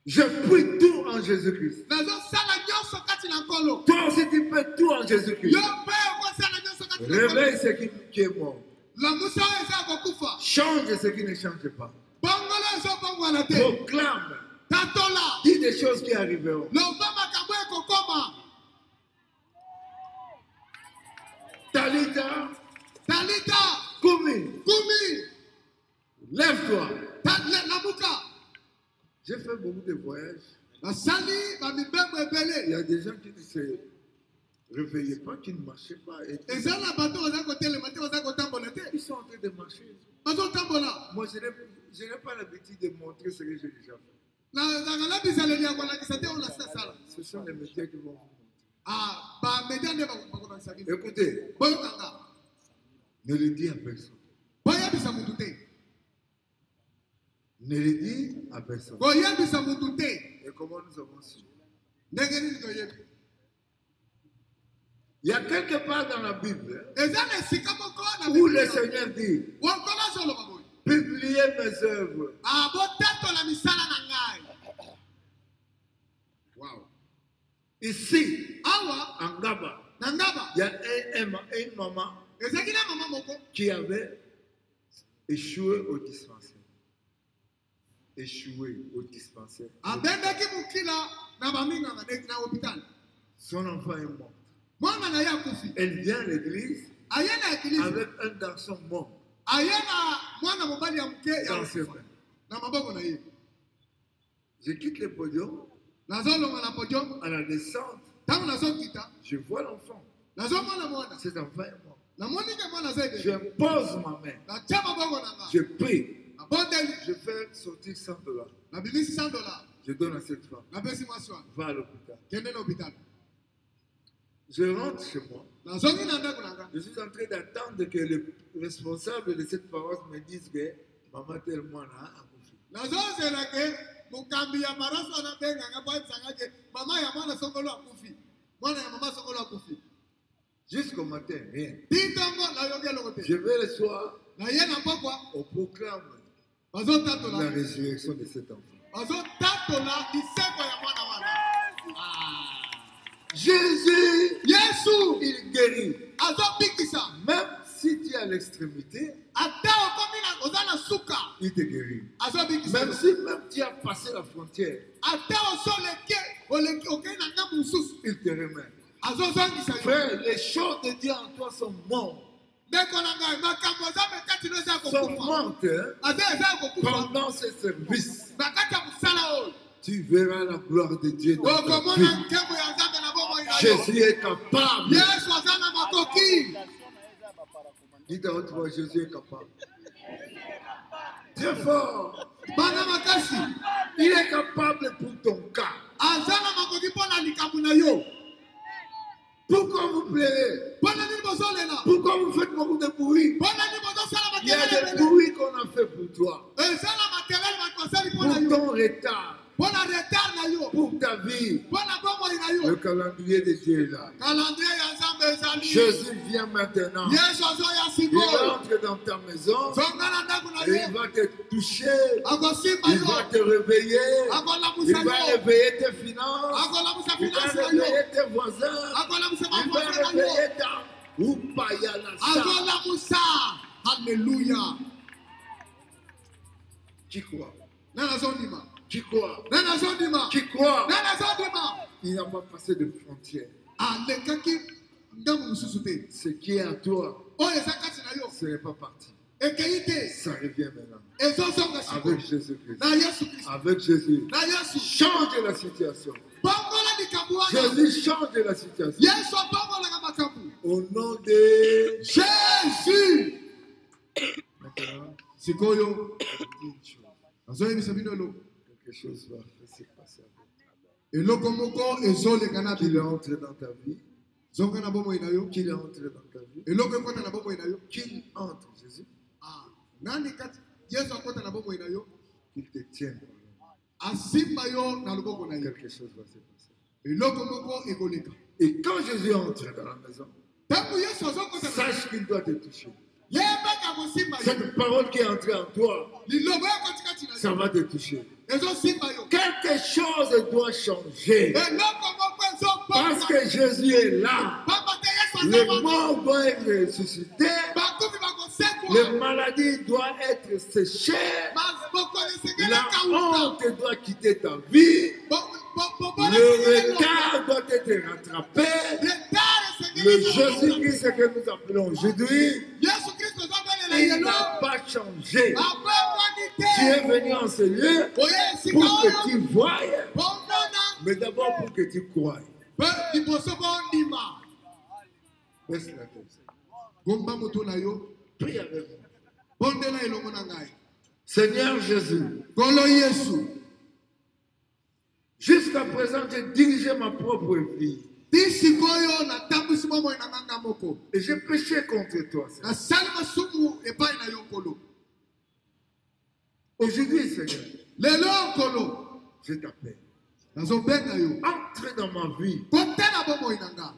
Je puis tout en Jésus-Christ. Nazosala nyonso kati na nkolo. Toi aussi, tu peux tout en Jésus-Christ. Yo mpe okosala nyonso kati na nkolo. Réveille ce qui est mort. Lamusa oyo eza kokufa. Change ce qui ne change pas. Bongolo ezobongwana te. Proclame. Tatola. Dis des choses qui arriveront. Loba makambo ekokoma. Talita, Talita. Kumi, Kumi. lève-toi. Lamuka. J'ai fait beaucoup de voyages. Nasali bamibembo Il ebele. y a des gens qui ne se réveillaient pas, qui ne marchaient pas. Et Eza na bato baza kotelema te baza kotambola te. ils sont en train de marcher. Bazotambola. Moi, je n'ai pas l'habitude de montrer ce que j'ai déjà fait. Nazala bisaleli ya kolakisa te oyo nasi asala. Ce sont les médias qui vont vous montrer. Ah, bamedia nde bakolakisa bino. Écoutez, Boyokanga. ne le dis à personne. Boyebisa mutu te. Ne le dis à personne. koyebisa mutu te. Et comment nous avons su? Ndenge nini toyebi? Il y a quelque part dans la Bible Eza na esika moko na où le Biblia. Seigneur dit, Wankolo azoloba boye. publiez mes œuvres. Botatola misala na ngai. Wow. Ici, Awa en Gaba, na Ngaba. il y a une maman Ezaki na mama moko. qui avait échoué au dispensaire. Échoué au dispensaire. Abendaki mukila na baminga na hôpital. Son enfant est mort. Mwana na ye akufi. Elle vient à l'église Aye na ekilisi. avec un garçon mort Aye na mwana mobali ya muke ya dans ses akufa. mains. Na maboko na ye. Je quitte le podium. Nazolonga na podium. À la descente, Tango nazokita. je vois l'enfant. Nazomona mwana. Cet enfant est mort. Namoni ke mwana zaidi. Je pose ma main. Natia maboko na nga. Je prie. Nabondeli. Je fais sortir $100. Nabimisi $100. Je donne à cette femme. Napesi mwasi wana. Va à l'hôpital. Kende na hôpital. Je rentre chez moi. Nazongi na ndako na nga. Je suis en train d'attendre que le responsable de cette paroisse me dise que maman tellement a accouché. Nazozela ke mukambi ya marasa na benga nga bwa tsanga ke mama ya mwana sokolo akufi. Mwana ya mama sokolo akufi. Jusqu'au matin, rien. Tintongo la yongelo kote. Je vais le soir, Na ye na pokwa. on proclame Bazotatola. la résurrection de cet enfant. Bazotatola kiseko ya mwana wana. Jésus, Yesu il guérit. azobikisa. Même si tu es à l'extrémité, Ata okomi na ozana suka. il te guérit. Azobikisa. Même si tu as passé la frontière, Ata osoleke oke na ngamu mususu. il te remet. Azozongisa yo. Frère, les choses de Dieu en toi sont mortes. Ndeko na ngai makambo azabe kati no za Sont kokufa. mortes hein, Eza kokufa. pendant ce service. Na kati ya musala oyo. Tu verras la gloire de Dieu dans ta vie. Okomona nkembo ya Nzambe na bomoi na yo. Jésus est capable. Yesu aza na makoki. Dites à votre voix, Jésus est capable. Très fort. Bana makasi. Il est capable pour ton cas. Aza na makoki mpona likambo na yo. Pourquoi vous pleurez? Mpona nini bozolela? Pourquoi vous faites beaucoup de bruit? Mpona nini bozosala Il y a makelele des ebele? bruits qu'on a fait pour toi. Ezala makelele bato basali mpona Pour yo. ton retard. Mpona retard na yo. Pour ta vie. Mpona bomoi na Le yo. calendrier de Dieu est là. Calendrier ya Nzambe ezali. Jésus vient maintenant. Yesu azoya Il sikoyo. entre dans ta maison. Zonga na ndako na Et yo. il va te toucher. Akosimba Il yo. va te réveiller. Il Akolamusa va yo. réveiller tes finances. Akolamusa Il va finance na yo. réveiller tes voisins. Akolamusa Il va mafonse na yo. réveiller ta Upayalasa. Akolamusa. Alléluia. Qui croit? Nana zondima. Qui croit? Nana zondima. Qui croit? Nana zondima. Il n'a pas passé de frontières. Alekaki ndamu mususu te. Ce qui est à toi, Oyo eza kati na yo. ce n'est pas parti. Ekei te. Ça revient maintenant. Ezozonga sikoyo. Avec Jésus-Christ. Na Yesu Kristo. Avec Jésus. Na Yesu. Change la situation. Bongola likambo wana. Jésus change la situation. Yesu abongolaka makambo. Au nom de Jésus. maintenant, Sikoyo. dis une chose. Azoyebisa bino eloko. Quelque chose va se passer avec Eloko moko ezoleka na toi. Qu'il bino. entre dans ta vie. Zonga na bomoi na yo. Qu'il entre dans ta vie. Eloko ekota na bomoi na yo. Qu'il entre, Jésus. Nani kati Yesu akota na bomoi na yo. Qu'il te tienne. Asimba yo na loboko na yo. Quelque chose va se passer. Eloko moko ekoleka. Et quand Jésus entre dans la maison, Tangu Yesu azokota na sache qu'il doit te toucher. yebaka kosimba yo. Cette parole qui est entrée en toi, Lilobo ekoti kati na ça yo. va te toucher. Ezosimba yo. Quelque chose doit changer. Eloko moko Parce ezobonga. que Jésus est là. Pamba te Yesu Le azobonga. mort doit être ressuscité. Bakufi bakosekwa. Les maladies doivent être séchées. Bokoli sengele La kauka. honte doit quitter ta vie. Le retard doit être rattrapé. Le Jésus-Christ que nous appelons aujourd'hui, Yesu Kristo azobonga il yelo. n'a pas changé. Abongwani Tu es te. venu en ce lieu Oye pour sika que oyo. tu voies, Bongona. mais d'abord pour que tu croies. Pe liboso bondima. Baisse la tête. Gomba moto na yo. Prie avec moi. Bondela elongo na ngai. Seigneur Jésus, Kolo Yesu. jusqu'à présent, j'ai dirigé ma propre vie. Ti sikoyo natambwisi bomoi na nganga moko. Et j'ai péché contre toi, Seigneur. Nasali masumu epai na yo nkolo. Aujourd'hui, Seigneur, Lelo kolo. je t'appelle. Nazobenga yo. Entre dans ma vie. Kotela bomo inanga.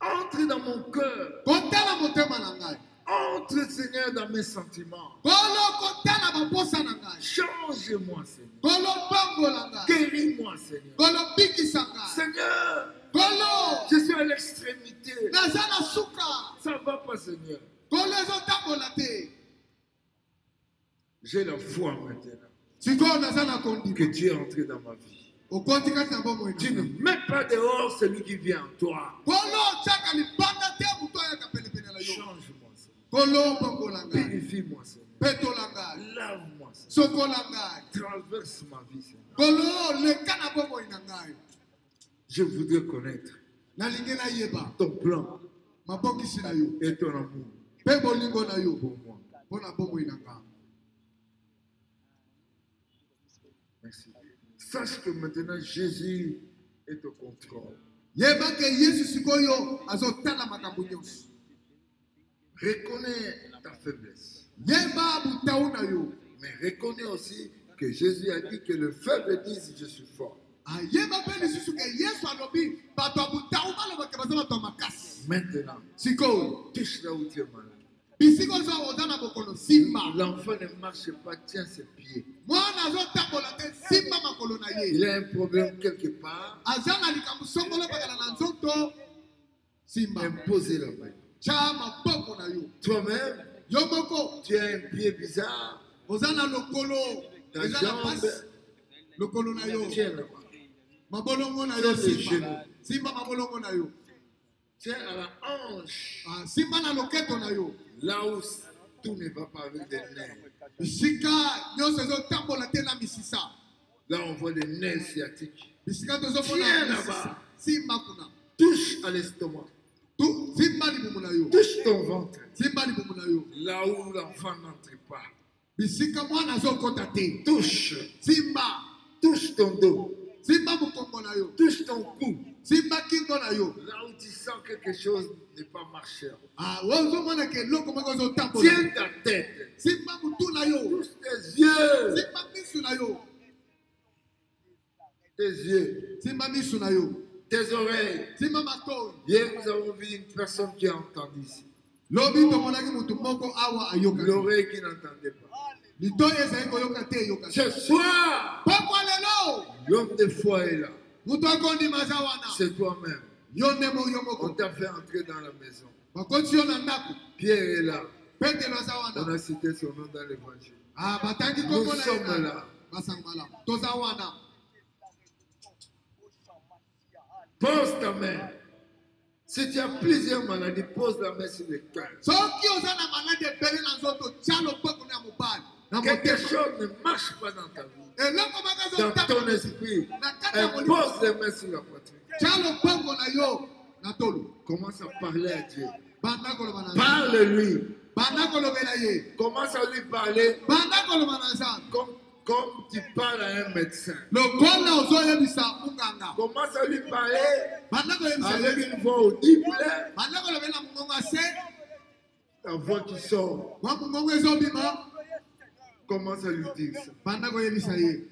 Entre dans mon cœur. Kotela motema nangai. Entre, Seigneur, dans mes sentiments. Kolo kotela maposa nangai. Change-moi, Seigneur. Kolo bango nangai. Guéris-moi, Seigneur. Kolo biki sangai. Seigneur, Kolo. je suis à l'extrémité. Nazana suka. Ça ne va pas, Seigneur. Kolo ezotambola te. J'ai la foi maintenant Siko nazana kondi. que tu es entré dans ma vie. Okoti kati na bomo Tu ne inanga. mets pas dehors celui qui vient en toi. Kolo chaka libanda te muto ya kapele pele la yo. Change-moi, Seigneur. Kolo bango nangai. Purifie-moi, Seigneur. Peto langai. Lave-moi, Seigneur. Soko langai. Traverse ma vie, Seigneur. Kolo leka na bomo inangai. Je voudrais connaître Nalingi na yeba. ton plan Mabokisi na yo. et ton amour Pe bolingo na yo. pour moi. Pona bomo inanga. Merci. Sache que maintenant Jésus est au contrôle. Yeba ke Yesu sikoyo azotala makambo nyonso. Reconnais ta faiblesse. Yeba butau na yo. Mais reconnais aussi que Jésus a dit que le faible dise je suis fort. Ayeba pe lisusu ke Yesu alobi bato ya butau baloba ke baza bato ya makasi. Maintenant, Sikoyo. touche là où tu es malade. Bisiko zo oza na bokolo simba. L'enfant ne marche pas, tient ses pieds. Mwana azotambola te simba makolo na ye. Il a un problème quelque part. Aza na likambo songolo bakala na nzoto. Simba. Imposez la main. Cha maboko na yo. Toi-même, Yo moko. tu as un pied bizarre. Oza na lokolo. Ta Eza na jambe, pasi. Lokolo na yo. tiens là-bas. Mabolongo na yo Tiens les simba. genoux. Simba mabolongo na yo. Tiens à la hanche. Simba na loketo na yo. Là où tout ne va pas avec des nerfs. Bisika nyonso ezotambola te na misisa. Là on voit des nerfs sciatiques. Bisika Tiens tozomona là-bas. misisa. Simba kuna. Touche à l'estomac. Simba libumu na yo. Touche ton ventre. Simba libumu na yo. Là où l'enfant n'entre pas. Bisika mwana azokota te. Touche. Simba. Touche ton dos. Simba mokongo na yo. Touche ton cou. Simba kingo na yo. Là où tu sens que quelque chose n'est pas marché. Ozomona ke eloko moko ezotambola. Tiens ta tête. Simba mutu na yo. Touche tes yeux. Simba misu na yo. Tes yeux. Simba misu na yo. Tes oreilles. Simba matoi. Hier, nous avons vu une personne qui a entendu ici. Lobi tomonaki mutu moko awa ayoka. L'oreille qui n'entendait pas. Litoi ezali koyoka te yoka. Ce soir, Pokwa lelo. l'homme de foi est là. Mutu akondima aza wana. C'est toi-même. Yo nde yo On moko. t'a fait entrer dans la maison. Bakoti yo na ndako. Pierre est là. Petelo aza On wana. a cité son nom dans l'évangile. Batangi Nous kombo na sommes ye. là. Basangala. Toza wana. Pose ta main. Si tu as plusieurs maladies, pose la main sur le cœur. Soki oza na malade ebele na nzoto tia loboko na mobali. Na Quelque motema. chose ne marche pas dans ta vie. Eloko moko Dans ton ezotambola. esprit, Na kati ya molimo. impose les mains sur la poitrine. Tia loboko na yo. Na tolo. Commence à parler à Dieu. Banda koloba na ye. Parle-lui. Banda kolobela ye. Commence à lui parler Banda koloba na nzambe. comme tu parles à un médecin. Lokola ozoyebisa munganga. Commence à lui parler Banda koyebisa avec ye. une voix audible. Banda kolobela mungongo ase. Ta voix qui sort. Mwa mungongo ezobima. Commence à lui dire ça. Banda koyebisa ye.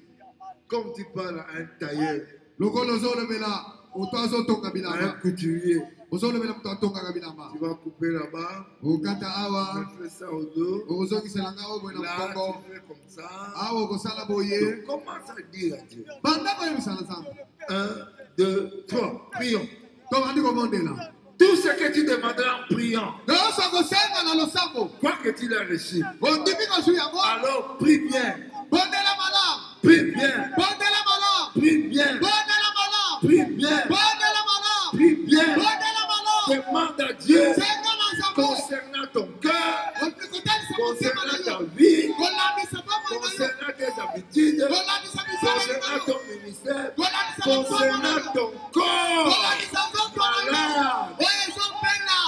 Comme tu parles à un tailleur, Lokola ozolobela moto azotonga à un bilamba. couturier. Ozolobela moto atongaka bilamba. Tu vas couper là-bas. Okata awa. Tu fais ça au dos. Okozongiselanga oyo boye na Là, mokongo. tu fais comme ça. Awa okosala boye. Donc, commence à dire à Dieu. Banda koyebisa na nzambe. 1, 2, 3. Prions. Tobandi kobondela. Tout ce que tu demanderas en priant, Nyonso kosenga na losambo. quoi que tu l'as reçu, Ondimi kozwi yango. alors prie bien. Bondela malamu. Prie bien. Bondela malamu. Prie bien. Bondela malamu. Prie bien. Bondela malamu. Prie bien. Bondela malamu. Demande à Dieu Senga na nzambe. concernant ton cœur, Kotalisa motema concernant na ta yo. vie, Kolambisa bomoi na yo. concernant tes habitudes, Kolambisa misala na concernant yo. ton ministère, Kolambisa motema na concernant yo. ton corps. Kolambisa nzoto na yo. Malade. Oyo ezopela.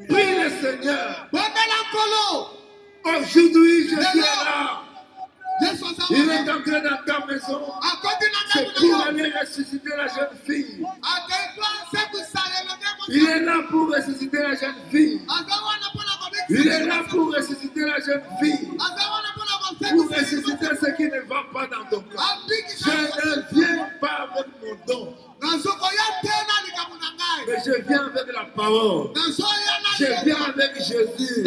Prie le Seigneur. Bondela nkolo. Aujourd'hui, je suis là. Yesu aza Il est wana. entré dans ta maison. Akoti na C'est ndako pour na yo. aller ressusciter la jeune fille. Akekwa sekusala elenge Il est là pour ressusciter la jeune fille. Il est là pour ressusciter la jeune fille. Pour ressusciter ce qui ne va pas dans ton corps. Je ne viens pas avec mon don. Mais je viens avec la parole. Je viens avec Jésus.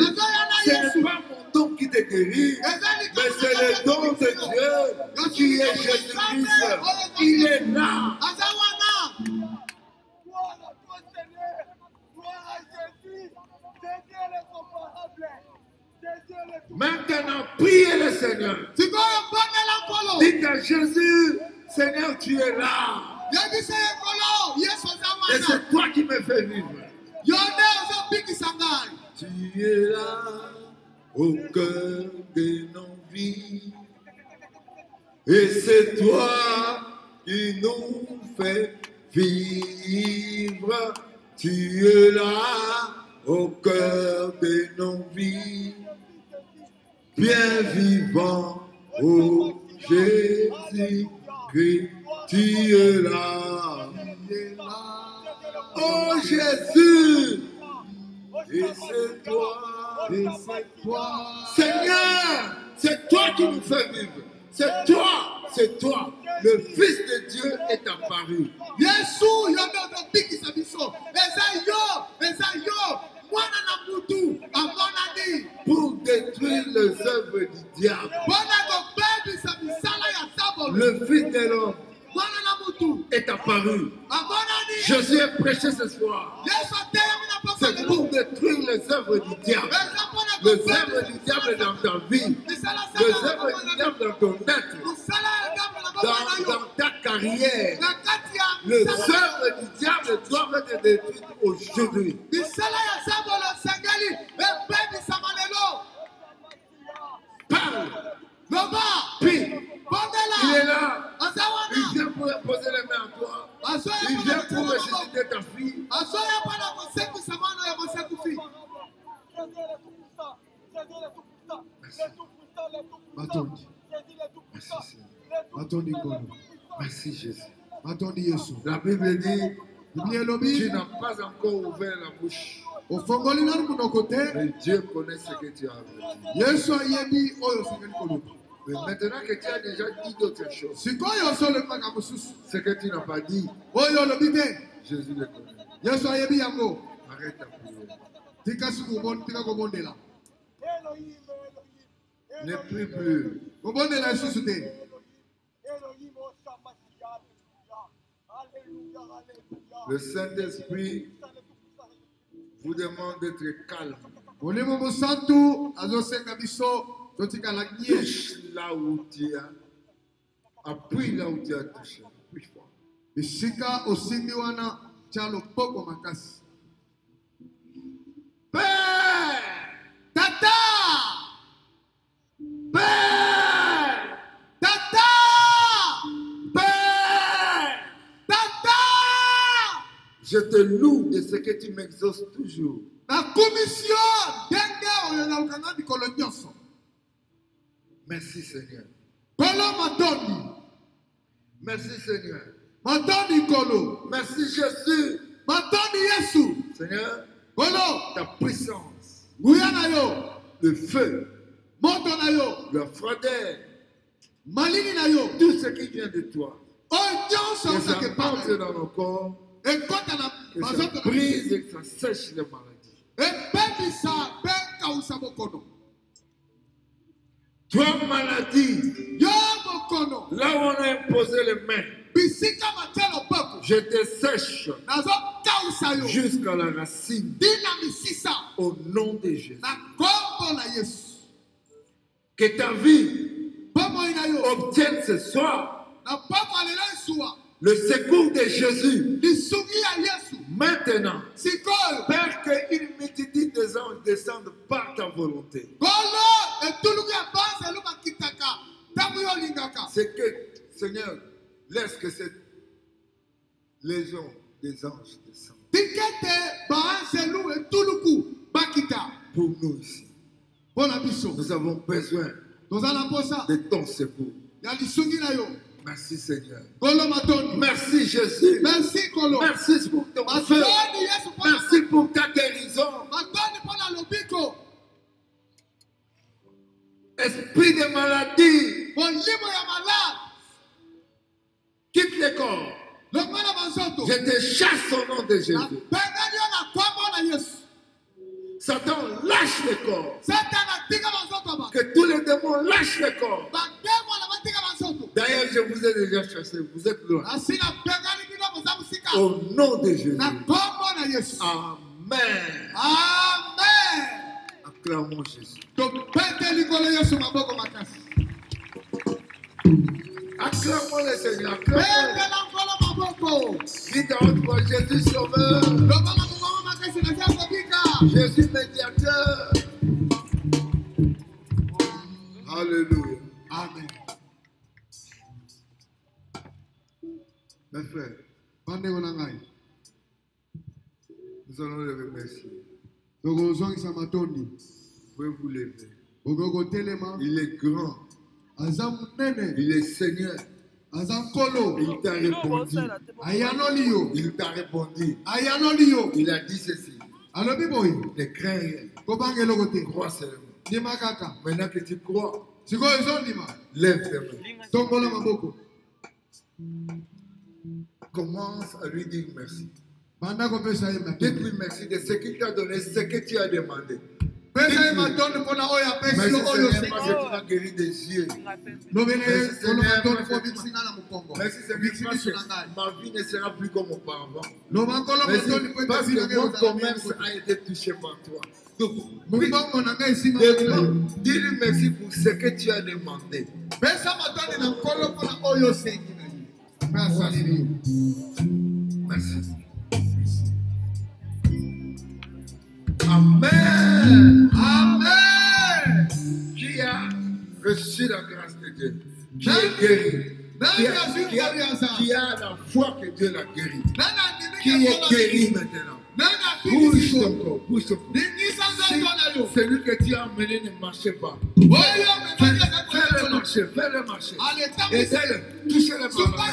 Ce n'est pas mon don qui te guérit, mais c'est le don de Dieu qui est Jésus-Christ. Il est là. Maintenant, priez le Seigneur. Dites à Jésus, Seigneur, tu es là. Et c'est toi qui me fais vivre. Tu es là au cœur de nos vies. Et c'est toi qui nous fais vivre. Tu es là au cœur de nos vies. Bien vivant, oh Jésus-Christ, tu es là. Oh Jésus, et c'est toi, Seigneur, c'est toi qui nous fais vivre. C'est toi, le Fils de Dieu est apparu. Pour détruire les œuvres du diable. Le Fils de l'homme est apparu. Jésus est prêché ce soir. C'est pour détruire les œuvres du diable. Les œuvres du diable dans ta vie. Les œuvres du diable dans ton être. Dans ta carrière. Les œuvres du diable doivent être détruites aujourd'hui. Parle. Puis, il est là. Il vient pour poser les mains à toi. Il vient pour ressusciter ta fille. Merci Jésus. La Bible dit, tu n'as pas encore ouvert la bouche. Mais Dieu connaît ce que tu as dit. Mais maintenant que tu as déjà dit d'autres choses, ce que tu n'as pas dit, Jésus le connaît. Arrête ta prière. Ne prie plus. Le Saint-Esprit vous demande d'être calme. Touche là où tu as. Appuie là où tu as touché. Appuie fort. Père! Tata! Père! Tata! Père! Tata! Je te loue de ce que tu m'exauces toujours. La commission Merci Seigneur. Merci Seigneur. Merci Jésus. Seigneur, ta puissance, le feu, la froideur, tout ce qui vient de toi, que ça entre dans nos corps, que ça brise et que ça sèche les maladies. Toi, maladie, là où on a imposé les mains, je te sèche jusqu'à la racine au nom de Jésus. Que ta vie obtienne ce soir le secours de Jésus. Maintenant, Père, qu'une multitude des anges descendent par ta volonté. C'est que, Seigneur, laisse que cette légion des anges descende. Pour nous ici. Nous avons besoin de ton secours. Merci Seigneur. Kolo matoni. Merci Jésus. Merci Kolo. Merci pour ton feu. Matoni Yesu pona. Merci pour ta guérison. Matoni pona lobiko. Esprit de maladie, Molimo ya malade. quitte le corps. Longana banzoto. Je te chasse au nom de Jésus. Benganyo na kombo na Yesu. Satan lâche le corps. Satan atika banzoto ba. Que tous les démons lâchent le corps. Bandemo na batika banzoto. D'ailleurs, je vous ai déjà chassé. Vous êtes loin. Asina bengani bino bozamu sika. Au nom de Jésus. Na kombo na Yesu. Amen. Amen. Acclamons Jésus. Donc pete likolo Yesu maboko makasi. Acclamons le Seigneur. Pete Acclamons. la nkolo maboko. Dites à haute voix, Jésus sauveur. Lobana mumama makasi na jaso bika. Jésus médiateur. Alléluia. Amen. Mes frères, Bandeko na ngai. nous allons le remercier. Tokozongisa matondi. Vous pouvez vous lever. Okokotelema. Il est grand. Aza munene. Il est Seigneur. Aza nkolo. Et il t'a répondu. Ayanoli yo. Il t'a répondu. Ayanoli yo. Il a dit ceci. Alobi boy. Ne crains rien. Kobangelo kote. Crois seulement. Ndima kaka. Maintenant que tu crois, Sikoyo ezondima. lève tes mains. Tombola maboko. Commence à lui dire merci. Banda kopesa ye matondi. Dites-lui merci de ce qu'il t'a donné, ce que tu as demandé. Pesa ye matondi mpona oyo apesi Merci yo oyo Seigneur parce que seki. tu m'as guéri des yeux. Lobele Merci, kolo Seigneur, matondi parce po que bikisinga na mokongo. Merci Seigneur Bikisi parce biso na ngai. que ma vie ne sera plus comme auparavant. Loba kolo Merci matondi po parce etasi na que ngai mon ozala commerce moko. a été touché par toi. Donc, Mokongo na ngai esimba dis-lui merci pour ce que tu as demandé. pesa matondi na nkolo mpona oyo osengi na ye. Mpe asaleli yo. Merci. Amen. Amen. Qui a reçu la grâce de Dieu? Qui est guéri? Qui a la foi que Dieu l'a guéri? Qui est guéri maintenant? Bouge ton corps, bouge ton corps. Celui que tu as amené ne marchait pas. Fais-le marcher, fais-le marcher. Aidez-le, touchez-le par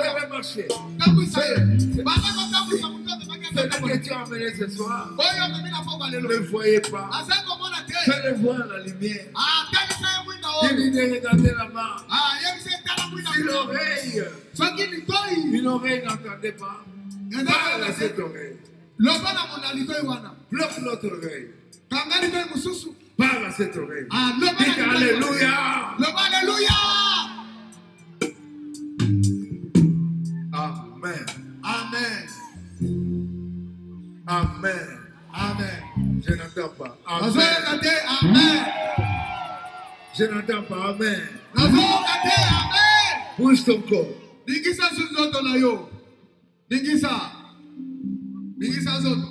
fais-le marcher. Celui que tu as amené ce soir, ne le voyez pas. Fais-le voir la lumière. Dis-lui de regarder là-bas. Si l'oreille, une oreille n'entendait pas, parle à cette oreille. Bloque l'autre oreille. Parle à cette oreille. Dites Alléluia. Amen. Amen. Amen. Amen. Je n'entends pas. Amen. Amen. Je n'entends pas. Amen. Amen. Bouge ton corps. Ningisa zoto na yo. Ningisa. Ningisa zoto.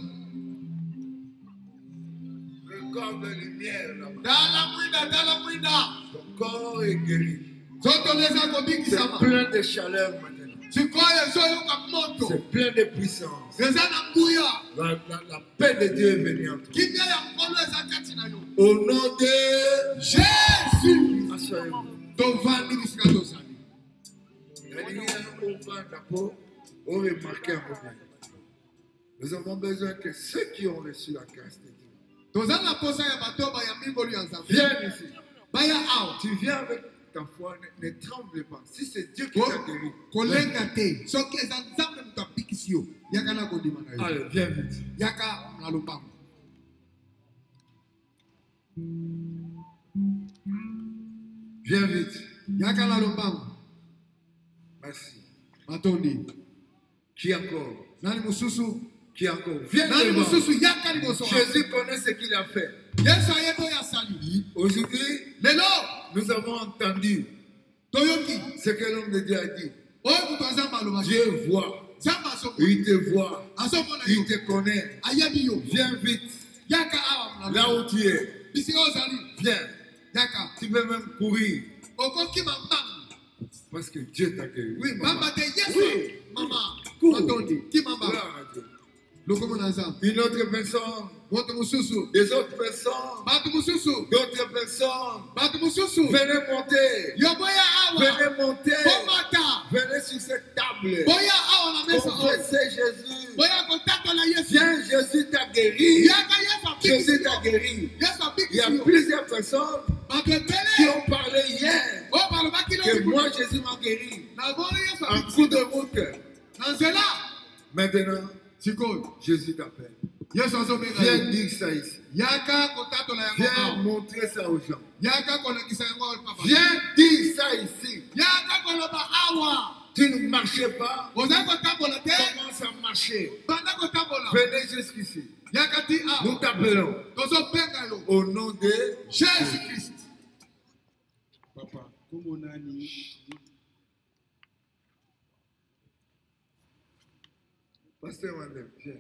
Le corps de lumière là-bas. Dala mwinda. Ton corps est guéri. Zoto leza C'est kobikisa ma. plein de chaleur maintenant. Sikoyo zoyo ka moto. C'est plein de puissance. Eza na mbuya. La paix de Dieu est venue en toi. Kimia ya mkono eza kati na yo. Au nom de Jésus. Assoyez-vous. Tovandi bisika tozali. La lumière au ventre, la peau, ont remarqué un problème. Nous avons besoin que ceux qui ont reçu la grâce de Dieu. Tozali na posa ya bato ba ya mbingolu ya Nzambe. Viens ici. Baya out. Tu viens avec ta foi, ne tremble pas. Si c'est Dieu qui t'a guéri, Kolenga te. Soki eza Nzambe mutu apikisi yo. Yaka na kondima na yo. allez, viens vite. Yaka na lombango. Viens vite. Yaka na lombango. Merci. Matondi. Qui encore? Nani mususu? Qui encore? Viens Nani devant. mususu yaka liboso. Jésus connaît ce qu'il a fait. Yesu ayebo ya sali. Aujourd'hui, Lelo nous avons entendu toyoki. ce que l'homme de Dieu a dit. Oyo mutu azamba aloba. Dieu voit. Zamba asomo. Il te voit. Asomona yo. Il te connaît. Ayabi yo. Viens vite. Yaka awa mna. Là où tu es. Bisi ozali. Viens. Yaka. Tu peux même courir. Okoki mama. Parce que Dieu t'a guéri. Oui, maman. Mama te Yesu. Oui. Mama. Cours. Matondi. Ki mama. Gloire à Dieu. Une autre personne. Des autres personnes. D'autres personnes. Venez monter. Venez monter. Venez sur cette table. Confessez Jésus. Viens, Jésus t'a guéri. Jésus t'a guéri. Il y a plusieurs personnes qui ont parlé hier que moi Jésus m'a guéri. Un coup de route. Maintenant, Jésus t'appelle. Viens dire ça ici. Viens montrer ça aux gens. Viens dire ça ici. Tu ne marchais pas. Commence à marcher. Venez jusqu'ici. Nous t'appelons au nom de Jésus-Christ. Papa, comment on a Pasteur Mandem, viens.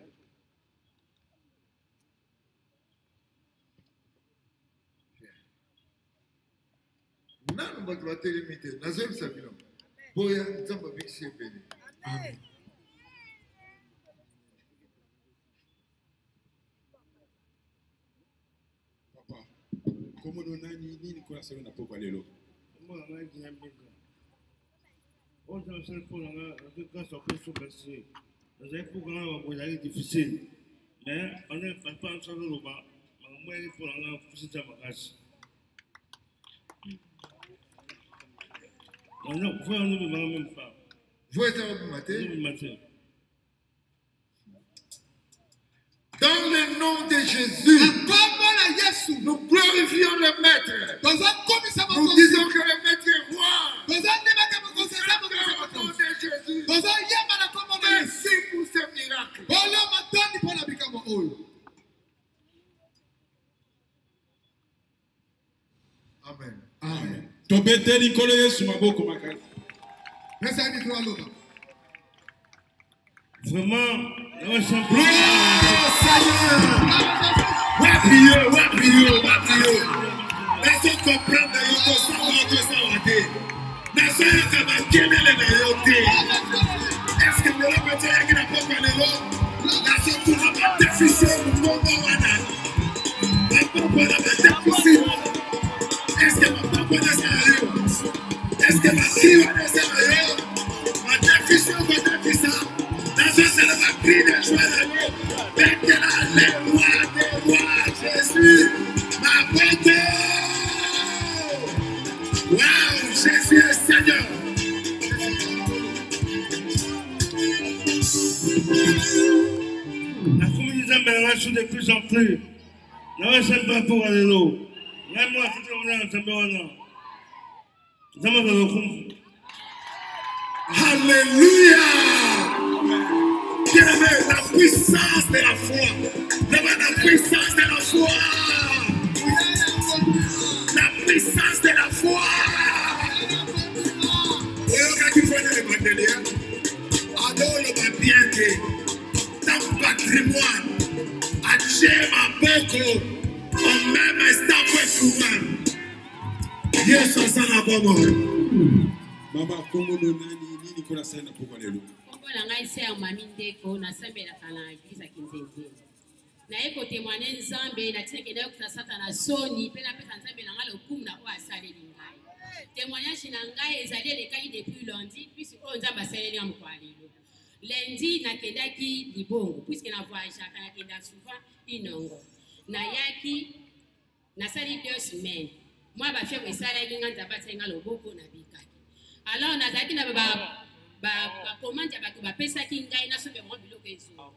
Non, nous ne te limiter. Nous sommes sapiens. Boya, nous sommes avec ces bénis. Amen. Papa, comment on a ni Nicolas Salon n'a pas parlé l'eau. Moi, on a dit un peu. On a fait pour la vous avez pour un difficile. Mais on n'est pas en train de le voir. Moi, il faut en faire un bagage. On ne peut même pas. Vous êtes au matin. Dans le nom de Jésus, nous glorifions le Maître. Nous disons que le Maître est roi. Dans le nom de Jésus. Merci pour ce miracle. Amen. Amen. Tobete Nicolo Yesu maboko makasi. Vraiment, laissez comprendre est-ce que vous avez besoin de la porte de l'eau? Laissez tout le monde difficile, le monde wana. La porte est difficile. Est-ce que ma porte est sérieuse? Est-ce que ma fille est sérieuse? Ma difficile, ma difficile. Dans ce c'est la cri de joie de Dieu. Maintenant, les rois des rois, Jésus, ma porte. Waouh, Jésus est Seigneur. La communauté m'enlève de plus en plus. Je ne sais pas pour aller l'eau. Même moi, si tu veux, je ne sais pas. Alléluia. Bien-aimé, la puissance de la foi. La puissance de la foi. La puissance de la foi. Quand tu vois le matériel, adore le bien-être. Dans le patrimoine, à Dieu ma beaucoup, en même instant pour souvent. Dieu s'en sent la bonne. Maman, comment on a ni Nicolas Salon n'a pas parlé l'eau. Comment on a essayé à m'amener qu'on a semé la canne à Kinzézé. Na eko témoigner nzambe na tina kenda ko sata na soni pe na pesa nzambe na ngalo kum na o asale lingai. Témoignage na ngai ezali elekai depuis lundi puisque o nzamba asaleli ya mkwalilo. Lundi na kenda ki libongo puisque na voyage kana kenda souvent inongo. Na yaki na sali 2 semaines. Moi ba fie ko esala linga nzamba tsenga loboko na bikaki. Alors na zaki na ba commande ba ko ba pesa ki ngai na sobe mo biloko ezo.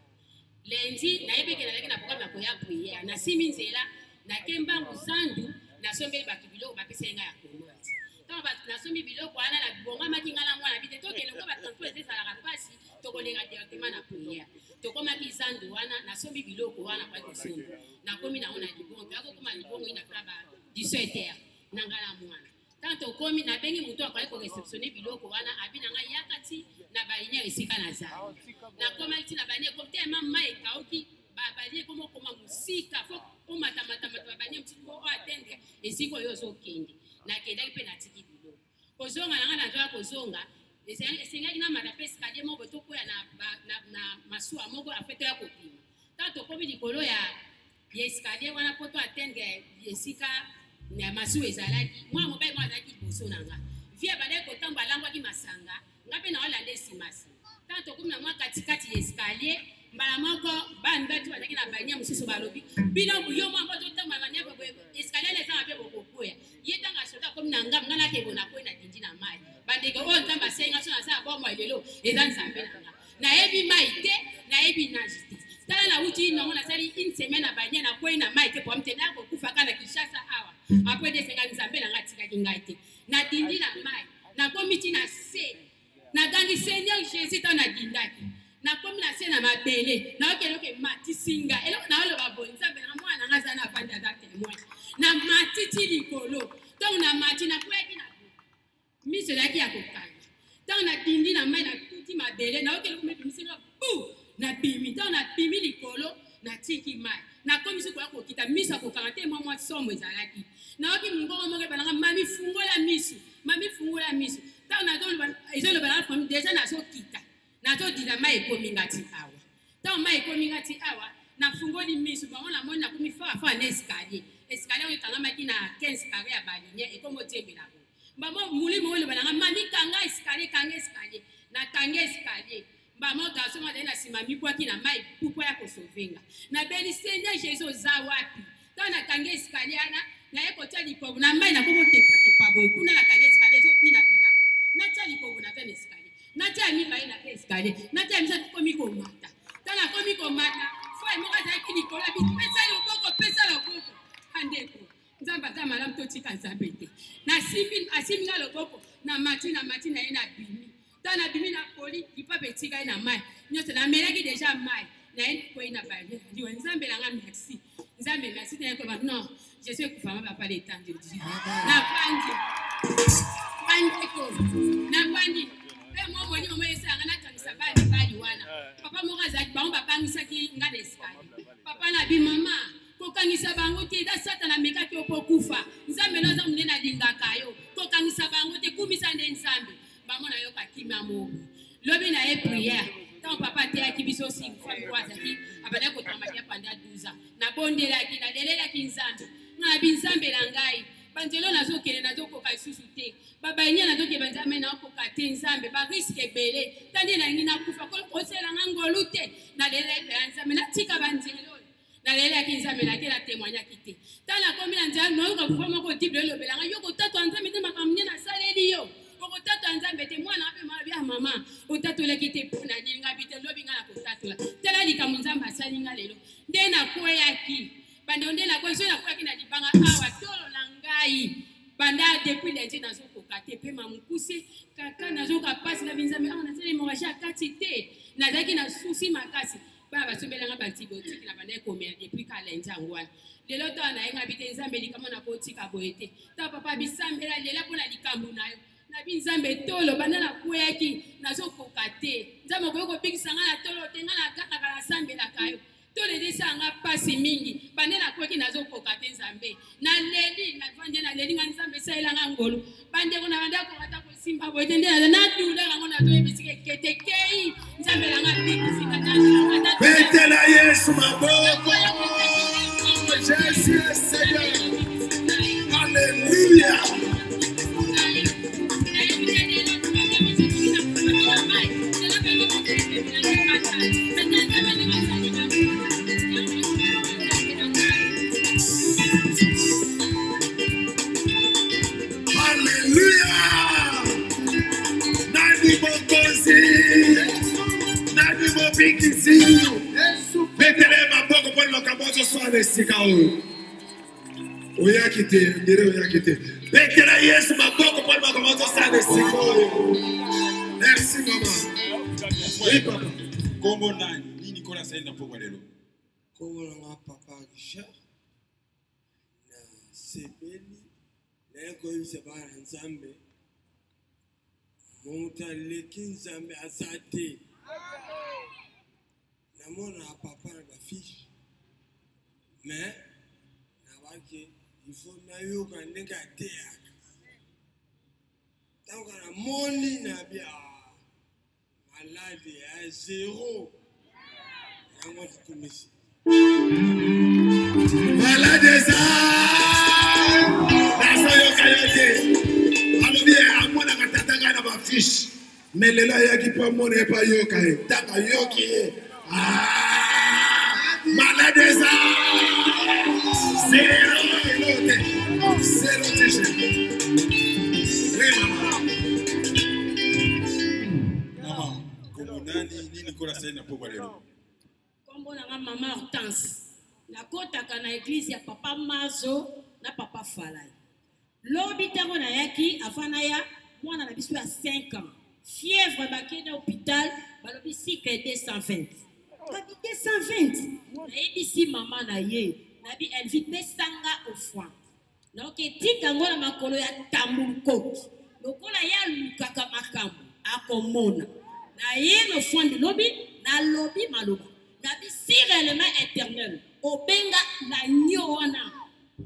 Lundi, na yebeke na leki na programme ko ya prière na siminzela na kemba nguzandu na sombe ba kibilo ba pesa nga ya komati. Tant ba na sombe biloko ana na bonga makinga na mwana bite to kele ko ba transport eza la rapasi to kolenga directement na prière. To koma kizandu ana na sombe biloko ana kwa kosungu. Na komi na ona libongo ako koma libongo ina kaba 17h na ngala mwana. Tant to komi na bengi muto akwa ko réceptionner biloko ana abina nga yakati na bayinya esika na za. Na koma iti na banye ko tema mai kaoki ba banye komo koma musika fo o mata banye mtiko o atendre esiko yozo kende. Na kenda ipe na tiki biloko. Kozonga na nga na kozonga esenga ina mata pesa kadi mo botoko ya na masua moko afeto ya kopima. nakomi likolo ya escalier wana po to atteindre esika na masu ezalaki mwa mobali mwa azalaki liboso na nga vie bale kotambola alangwaki masanga nga mpe na olanda esimasi ntango tokomi na mwa katikati ya escalier mbala moko bana bati bazalaki na bania mosusu balobi bino yo mwa mpo totambola bania escalier na eza mabe bokokwea ye ntango asoki akomi na ngam nga nakebona kwei na dindi na mai bandeke oyo nzambe asenga so nasala bomoi lelo eza nzambe na nga nayebi mai te nayebi nage te tala na uti nongo nasali une semaine na bania na kwei na mai te po amte na kokufaka na Kinshasa awa apres desenga nzambe na nga atikaki ngai te na dindi na mai nakomi ti na se nagangi Seigneur Jésus ntango nadindaki nakomi na se na mabele naokeloke matisinga eloko naoloba boye nzambe na mwana na nga aza na afandi aza témoin na matiti likolo ntango na mati nakweyaki na miso ezalaki ya kokanga ntango nadindi na mai natuti mabele naokeloke mebimisinga bu nabimi ntango nabimi likolo natiki mai nakomi sikoya kokita miso akokanga te mwa somo ezalaki naoki mongongo moko ebalanga mami fungola miso ntango ezoloba na fami deja nazokita nazodina mai ekominga ti awa ntango mai ekominga ti awa nafungoli miso bango namoni nakomi fafa na escalier oyo ekangamaki na 15 carré ya balinye ekomi otembela bo mbamo mulimo oyo eloba nanga mami kanga escalier nakanga escalier mbamo garçon mo azali na nsima mikwaki na mai pupo ya kosovenga nabeli Seigneur Jésus oza wapi ntango nakanga escalier ana naye kotia likobo na mai nakomi otepatepa boye kuna nakanga escalier ezopinapina bo natia likobo na pene escalier natia mibale na pe escalier natia misatu komi komata ntango nakomi komata foi moko azalaki likolo ya bitu pesa loboko andeko nzambe aza malamu totika nzambe te asimbi nga loboko na mati na ye na bimi ntango nabimi na poli lipape etika ye na mai nyonso namelaki deja mai naye kwei na baliwa nzambe nanga merci nzambe merci naye koba non je suis ekufama papa le temps de Dieu navandi mpe mwa molimo mo esanga natangisa bali wana papa moko azalaki bango babangisaki nga na escalier papa nabi mama kokangisa bango te eza satana amekaki opokufa nzambe no aza monene alingaka yo kokangisa bango te kumisa nde nzambe bango nayoka kimia moko lobi na ye priere ntango papa ateyaki biso singfami po azalaki abandaki kotambakia panda 12 ans nabondelaki nalelelaki nzambe nabi nzambe na ngai banzelo nazokende nazokoka lisusu te babainia nazokeba nzambe naokoka te nzambe bariske ebele tandi nangi nakufa koselanga ngolu te nalelaki ya nzambe natika banzelo nalelaki nzambe nake natémoignaki te ntango nakomi na nzambe nayoka kufa moko tible elobelanga yo kotatwa nzambe te makambo nde nasaleli yo okotatwa nzambe te mwana mpe mwana bia mama otatolaki te mpo na nini ngabi te lobi nga na kotatola tala likambo nzambe asali nga lelo nde nakweyaki bande nde nakweyaki so nakweyaki na libanga awa tolo na ngai banda depuis lundi nazokoka te mpe mamukuse kaka nazoka pasi na binzambe awa nasali moragie akati te nazalaki na susi makasi bana basombelanga bantibotiki na banda ekomela depuis ka lundi yango wana lelo to nayenga bi te nzambe likambo nakotika boye te ta papa bisambela lela mpo na likambo na yo nabi nzambe tolo banda nakweyaki nazokoka te nzambe okoki kobikisanga na tolo te nga nagangaka nasambelaka yo tolo edesanga pasi mingi bande nakweyaki nazokoka te nzambe naleli navandi naleli nga nzambe esalelanga ngolu bandeko na banda kokata kosimba boye te nde nadula yango nazoyebisika eketekei nzambe nanga bikisika betela Yesu maboko Jésus Seigneur Alléluia. Betele maboko pole makabozo swale sikao. Oyakite, ndire oyakite. Betele Yesu maboko pole makabozo swale sikao. Merci maman. Oui papa. Kombo nani? Nini kola saina pokwa lelo? Kombo na papa Richard. Na sebeli na yako yise bara nzambe. Monta leki nzambe azate. Namona papa na bafiche mais nabaki il faut nayoka ndenge ateaka ntango na moni na bia malade ya zéro yango tukumisi Malade ça. Nazo yoka yote. Alobi amona katata na ba fiche. Mais le là yaki pas mona pas yoka. Taka yoki. Malade ça. Zéro t-shirt. Oui, maman. Maman, comment nini kola sai na pokwa lelo? Kombo na mama Hortense. Nakotaka na église ya papa Mazo na papa Falai. Lobi tango na yaki afana ya mwana na biso ya 5 ans. Fièvre bakene hôpital balobi cycle 220. Babi 220. Na ebisi mama na ye. Nabi elle vit besanga au foin. Donc etika ngona makolo ya tambulukoki. Lokola ya lukaka makambo akomona. Na ye no foin de lobi na lobi maloba. Nabi si réellement éternel. Obenga na nyoana.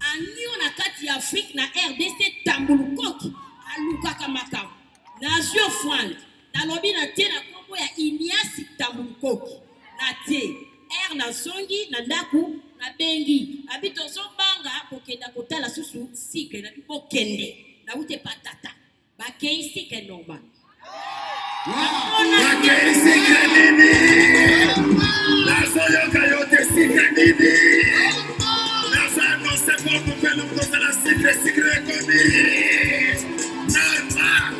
Anyo na kati ya Afrique na RDC tambulukoki. Alukaka makambo. Na zio foin. Na lobi na tie na kombo ya Iniasi tambulukoki. Na tie. Na songi na ndaku na bengi abito zombanga kokenda kotala susu sike na bipo kende na ute patata bakei sike normal bakei sike nini nazo yoka yote sike nini nazo no se pompe pelo kosa la sike komi normal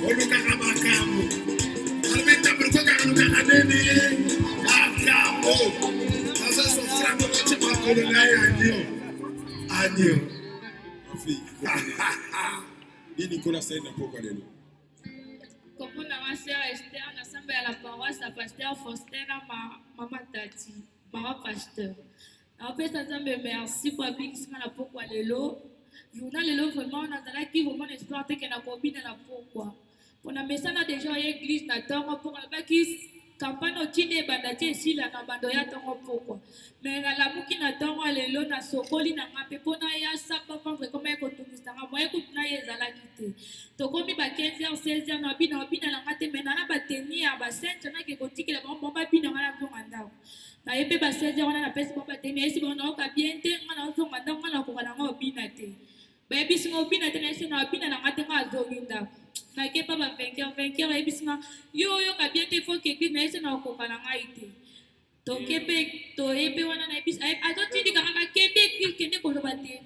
oluka kabakamu albita burko kanuka nini akamu. Agneau. Nini kola sai na pokwa lelo? Comme ma sœur Esther, on a semblé à la paroisse, à pasteur Faustin, maman Tati, maman pasteur. En fait, ça me merci pour appeler qui la pourquoi lelo. Journal lelo vraiment on a qui vraiment espoir que na combine la pourquoi. On a mis ça dans déjà l'église na tango pour la qui campagne otine bandati ici la na bando ya tango pourquoi. Mais la muki na tango lelo na sokoli na ngape pona ya sapa vendre comme ko tumisa moi écoute na yezala kité. To komi ba 15h 16h na bina la ngate mais na ba tenir ba sente na ke kotiki la bomba bina na zonga ndako. Na yebe ba 16h on na pesa bomba tenir ici on na ka bien te na zonga ndako na ko kana ngo bina te. Ba bisi ngo bina te na ese na bina na ngate nga zongi ndako. Na ke pa ba 20h yebisi nga yo ka bien te faut que église na ese na ko kana ngaite. To kebe to ebe wana na ebisi azoti di kanga kebe kende ko lobate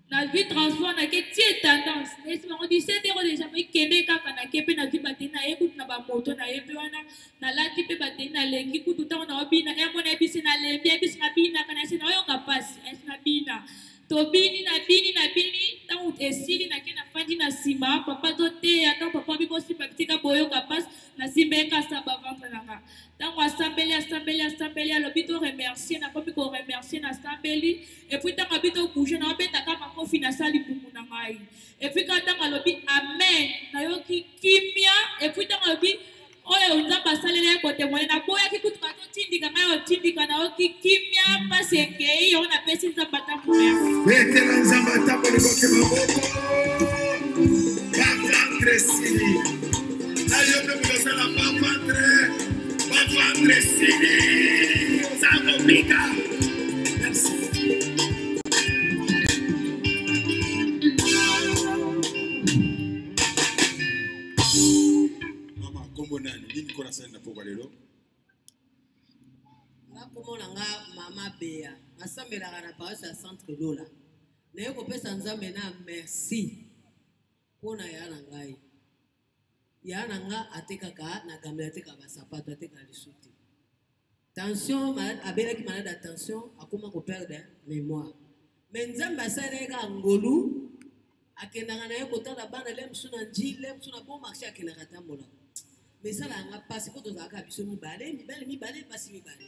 na vie transport na ke tie tendance esi bango 17 € déjà mais kende kaka na kebe na vie bate na ekutu na ba moto na ebe wana na lati pe bate na lengi kutu tango na obina emo na ebisi na lembi ebisi na bina kana esi na yo kapasi esi na bina to bini tango esili na ke na fandi na sima papa to te ata papa bibo simba bitika boyo kapasi na simbeka saba ventre nanga tango asambeli alobito remercier na komi ko remercier na sambeli et puis tango abito bouger na obeta kama kofi na sali bumu na ngai et puis quand tango alobi amen na yoki kimia et puis tango alobi oyo nzamba asaleli kote mwana na boya kikutu bato tindika ngai otindika na yoki kimia pasi ekei yo na pesi nzamba tango merci betela nzamba tango likoke maboko bavandre sili na yo mpe mokosala bavandre sili zango mika merci. Mama kombo nani nini kola sai na pokwa lelo? Na komona nga mama Bea nasambelaka na paroisse ya centre Lola na yo kopesa nzambe na merci mpona ya na ngai ya na nga atekaka na gambe atekaka basapato atekaka lisuti tension abelaki malade ya tension akoma koperdre mémoire mais nzambe asalelaka ngolu akendaka na ye kotala bana le mosu na nji le mosu na bon marché akendaka tambola mais esala yanga mpasi po tozalaka biso mibale mpasi mibale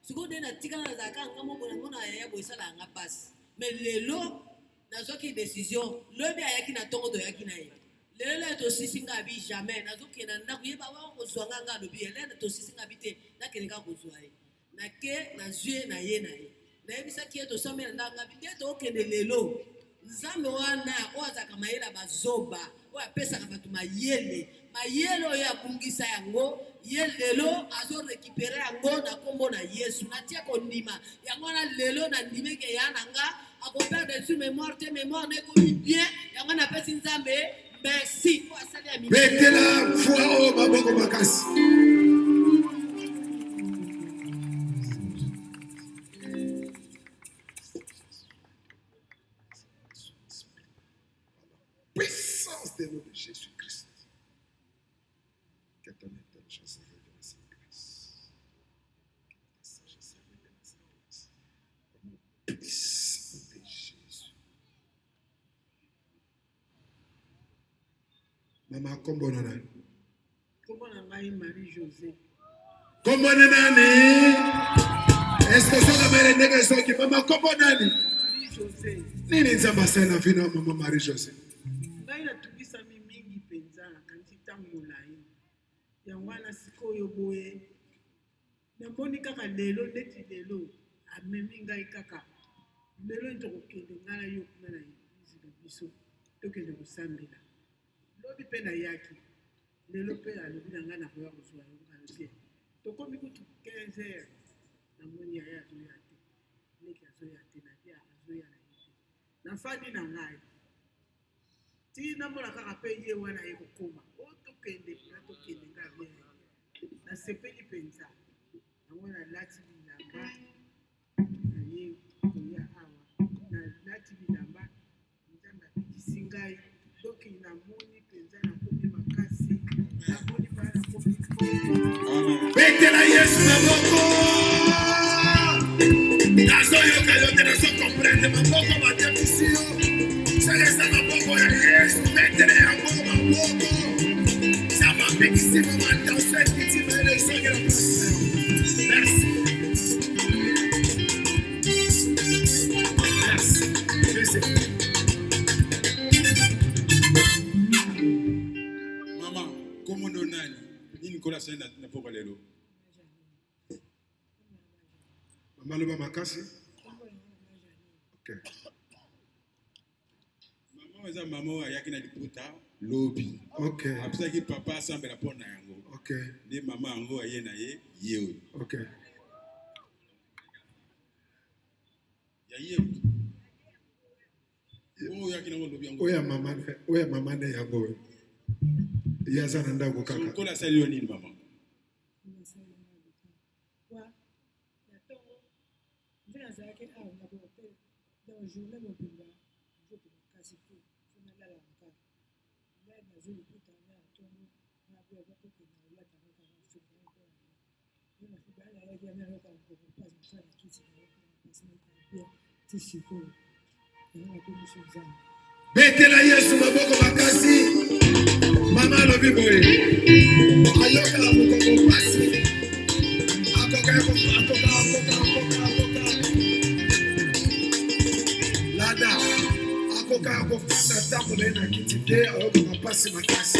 sikoyo nde natikala nazalaka yanga mobona ngo na yaya boye esala yanga mpasi mais lelo nazwaki décision lobi ayaki na ntongo toyaki na ye lelo tosisi nga abi jamais nazokende na ndako yeba wa kozwa nga nga alobi ele tosisi nga abi te nakende kaka kozwa ye nake nazwi na ye na ye nayebisaki ye tosambela ndako nga abi nde tokende lelo nzambe wana oyo azalaka mayele ya bazoba oyo apesaka bato mayele oyo abungisa yango ye lelo azo récupérer yango na kombo na Yesu na tia kondima yango na lelo na ndimeke ya nanga akoperdre sur mémoire te mémoire ne ko bien yango na pesi nzambe merci pour asali ya mimi betela foi o maboko makasi puissance de nom de Jésus-Christ. Que ton intelligence révèle sa grâce. Que ta sagesse révèle sa grâce. Au nom puissant de Jésus. Maman, comment on a? Comment on a Marie-Josée? Comment on a? Est-ce que ça va me rendre qui maman comment on a? Marie-Josée. Nini nzamba sana vina maman Marie-Josée. Baina tukisa mingi penza kanti tango lai. Yangwana sikoyo boye. Namboni kaka lelo neti lelo amemi ngai kaka. Lelo ntokokende ngala yo kuna na izilo biso. Tokende kusambela. Lobi pena yaki. Lelo pena lobi na ngana kwa kuswa ngala tie. Tokomi kutu 15 heures. Namboni ya ya tuyate. Neki azoyate na dia azoyana. Na fadi na ngai. Ti na mona kaka pe ye wana ye kokoma. O tokende na tokende ngabe. Na sepeli penza. Na wana lati bilamba. Na ye koya awa. Na lati bilamba. Nzamba bikisi ngai. Doki na moni penza na komi makasi. Na moni pa na komi. Betela Yesu maboko. Nazo yoka yote nazo comprendre maboko matefisio. Salesa maboko ya Yesu metele yango maboko. Sama bikisi mama danse kiti mele songe la place. Merci. Merci. Mama, comment on a ni Nicolas Saint na poko lelo. Maman loba makasi. OK. Maman eza maman ayaki na liputa lobi. OK. Apesaki papa asambela pona yango. OK. Nde mama yango aye na ye yewe. OK. Ya yewe. Oh yaki na lobi yango. Oya mama ne yango. Ya sana ndako kaka. Nicolas salio nini mama? Betela Yesu maboko makasi. Mama lobi boye. Ayoka mukoko pasi. Akoka. Lada. Akoka tambola na kiti te ayoka pasi makasi.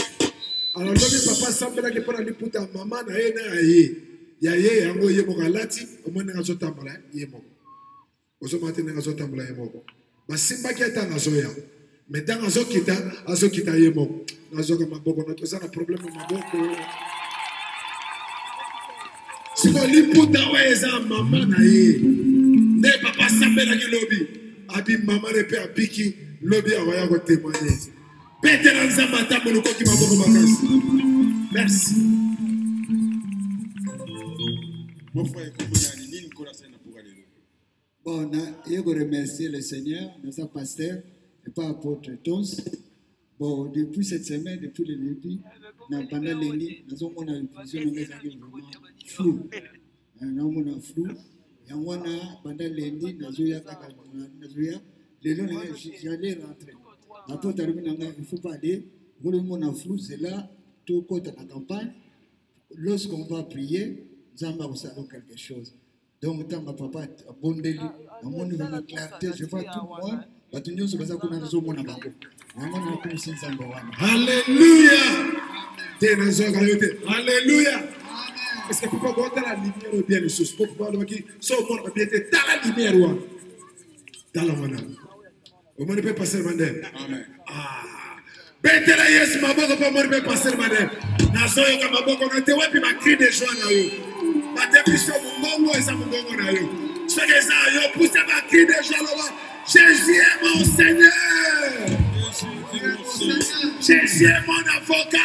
Alors lobi papa sambela ke pona liputa mama na ye na ye. Ya ye yango ye moka lati omone ngazo tambola ye moko. Ozo matene ngazo tambola ye moko. Basimba ki ata ngazoya. Maintenant azokita ye moko. Nazoka maboko na toza na problème maboko. Siko liputa wa eza mama na ye. Ne papa sambela ki lobi. Abi mama repe abiki lobi awaya ko témoigner. Petela nzamba tambo ko ki maboko makasi. Merci. Mon frère Komonani ni Nicolas Saint na poko lelo. Bon, je remercie le Seigneur, notre pasteur, et pas apôtre tous. Bon, depuis cette semaine, depuis le début, pendant lundi, nous avons une vision vraiment floue. Nous avons une flou. Et pendant lundi, nous avons j'allais rentrer. L'apôtre a dit, il ne faut pas dire, nous avons flou, c'est là, tout côté de la campagne. Lorsqu'on va prier, nous allons quelque chose. Donc, quand ma papa a bondé, la clarté, je vois tout le monde. Alléluia. Alléluia. Est-ce que tu peux voir dans la lumière bien les choses? Pour pouvoir le dire, ce monde bien dans la lumière. Dans la monnaie. Au monde peut passer le mandel. Amen. Ah. Betela Yesu maboko pa mori passer madame. Nazo yo ka maboko na te wapi ma cri de joie na yo. Mate biso mungongo esa mungongo na yo. Soki ça yo pousse ma cri de joie là. Jésus est mon Seigneur. Jésus est mon avocat.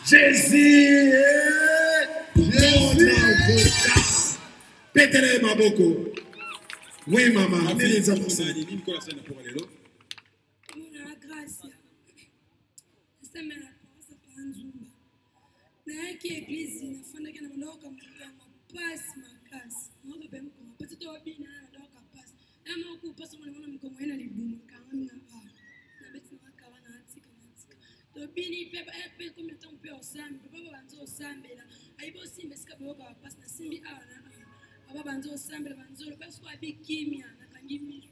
Jésus est mon avocat. Betela maboko. Oui maman. Naaki eglise nafandaki na bandoka mapasi makasi moko pe mkongo pati to bina na bandoka pasi na moko pasi mwana mwana mkongo ena libumu kanga na beti na kawa na atika to bini pe pe comme temps pe osambe pe banzo osambela aibo simbe sika boka pasi na simbi ana aba banzo osambela banzo parce que abikimia na kangi mini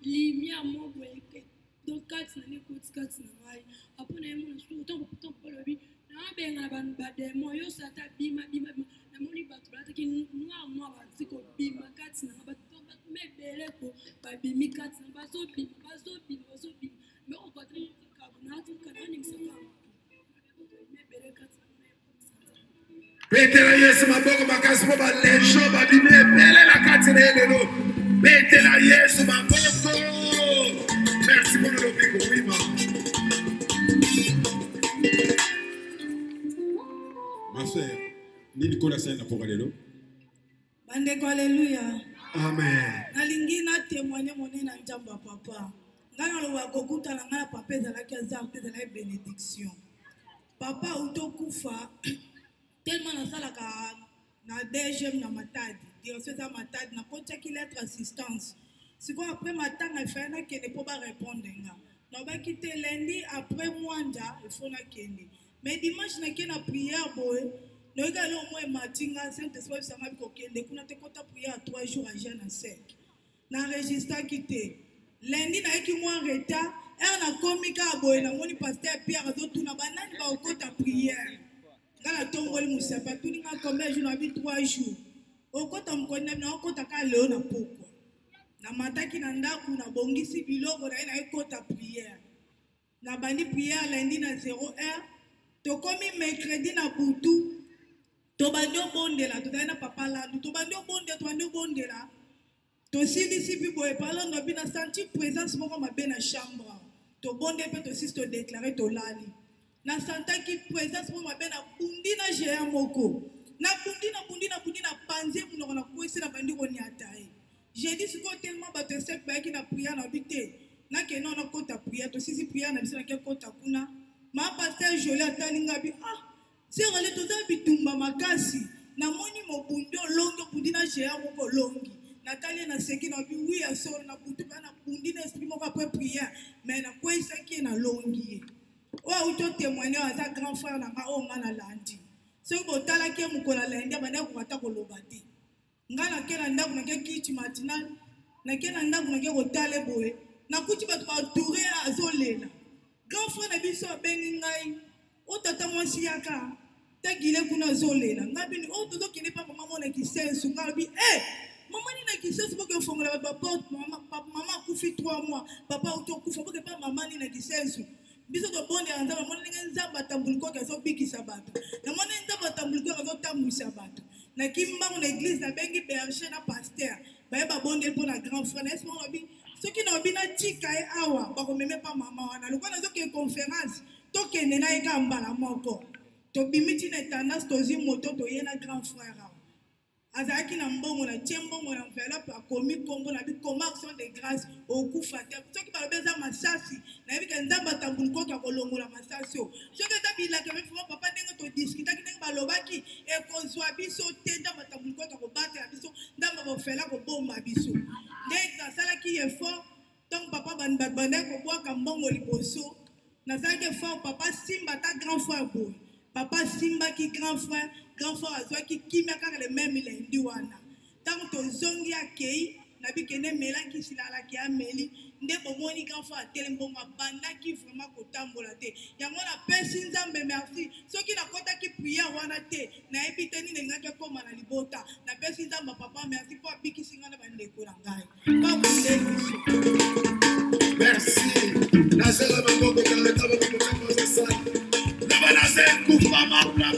limia mobo eke donc kati na ni kuti kati na mai apona yemo na su temps pour le bi abenga bantu bademo yo sata bima na moni batu bataki noa batiko bima kati na batu mebele ko babimi kati na bazo bima mais on peut dire que na tu kanani msaka mebele kati Betela Yesu maboko makasi po ba lejo babimi ebele la kati na elelo. Betela Yesu maboko. Merci pour le bico, oui maman. Ma sœur, nini kola sana pour alelo? Bandeko alléluia. Amen. Nalingi na témoigner monena njamba papa. Ngana lo wakokuta na ngana papa ezalaki azarte de la bénédiction. Papa utokufa tellement nasalaka na DGM na Matadi. Direction za Matadi na kontaki lettre assistance. Siko après matanga ifana kene po ba répondre nga. Na ba quitter lundi après mwanda ifona kene. Mais dimanche na kena prière boy, no egalo mo matinga Saint-Esprit sanga biko kende kuna te kota prière 3 jours à jeûne sec. Na registre quitté. Lundi na eki mo en retard, na komika boy na moni pasteur Pierre zo tuna banani ba okota prière. Ngala tongoli musapa tuninga combien jours na bi 3 jours. Okota mkonna na okota ka leo na poko. Na mataki na ndaku na bongisi biloko na ekota prière. Na bandi prière lundi na 0h. To komi mercredi na butu to bandi obondela to na papa landu to bandi obondela to silisi bi boye parlant no bina senti présence moko mabe na chambre to bonde pe to sis to déclarer to lali na sentaki présence moko mabe na bundi na géant moko na bundi na panze munoko na kwese na bandi ko ni ataye j'ai dit siko tellement ba te sek ba ki na prière na bité na ke non na kota prière to sisi prière na bisa na ke kota kuna ma pasteur Jolie atalinga bi c'est relé to za bitumba makasi na moni mobundo longo bundina géant moko longi Nathalie na seki na bi oui aso na butu na bundina esprit moko après prière mais na quoi ça qui na longi o auto témoigner à grand frère na ma o ngana landi so botala ke mukola landi bana ko ata ko lobati ngana ke na ndaku na ke kichi matinal na ke na ndaku na ke ko tale boye na kuti ba touré azolela grand frère na biso bengi ngai o tata mwasi yaka tagile kuna zolela ngabini o toto kine pa mama na kisensu ngabi maman ni na kisensu boke fongola ba porte mama kufi 3 mois papa auto kufa boke pa maman ni na kisensu biso to bonde anza mama ni nzamba tambuliko ka so bikisa bato na mwana nzamba tambuliko ka so tambwisa bato na kimbango na église na bengi berger na pasteur ba bonde pour na grand frère est mon obi ce qui na bina tika e awa ba ko meme pa mama wana lokwa na zo ke conférence to kende na eka mbala moko to bimiti na tendance to zi moto to yena grand frère azaki na mbongo na tiembongo na enveloppe akomi kombo na bi comment action de grâce au coup fatel soki ba beza masasi na bi nzamba tambuliko ka kolongola masasi o soki ta bila ke mefu papa ndenge to discuter ndenge ba lobaki e kozwa biso tenda matambuliko ka ko batela biso ndamba bo fela ko bomba biso ndeka sala ki effort donc papa banda ko bwaka mbongo liboso na sala ke fort papa simba ta grand frère boy papa simba ki grand frère azwa ki kimia kaka le même lundi wana tango to zongi akei na bikene mela ki silala ki ameli nde bomoni grand frère telembongo banda ki vraiment kotambola te yango na pesi nzambe merci soki na kota ki prière wana te na ebite ni ngaka koma na libota na pesi nzambe papa merci pour biki singa na bandeko na ngai pas bonde merci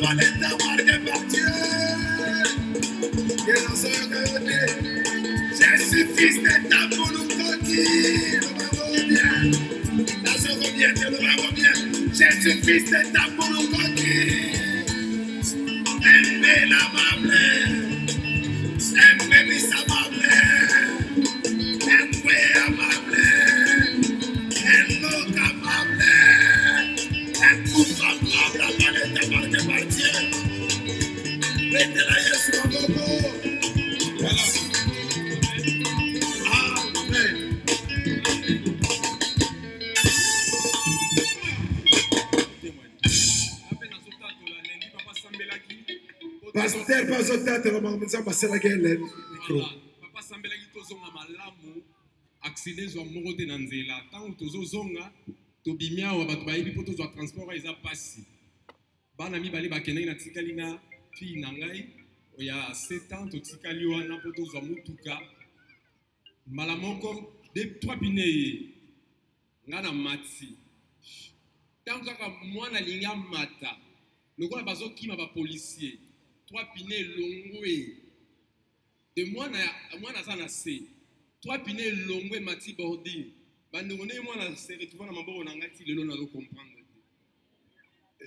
pas les temps marqués par Dieu. Je suis fils d'État pour nous conduire. Je suis fils d'État pour nous conduire. Aimez l'amable. Aimez l'amable. Aimez amable. Aimez amable. Aimez amable. La palette est marquée par Dieu. Mettez-la sur mon coco. Voilà. Amen. Pasteur Bazotata, le Mamza Baselagel, micro. Papa Sambelaki tozonga malamu, accident zo moko te na nzela. Tant tozozonga, tobimia wa bato bayebi po tozwa transport eza pasi. Bana mibale bakendaki na tikali na fille na ngai, oya 7 ans totikali wana po tozwa mutuka. Mbala moko de 3 pine nga na mati. Tant kaka mwana linga mata. Lokola bazokima ba policier. 3 pine longwe. De mwana sana se. 3 pine longwe mati bordi. Bandongone mwana se retrouva na maboko na ngati lelo na comprendre.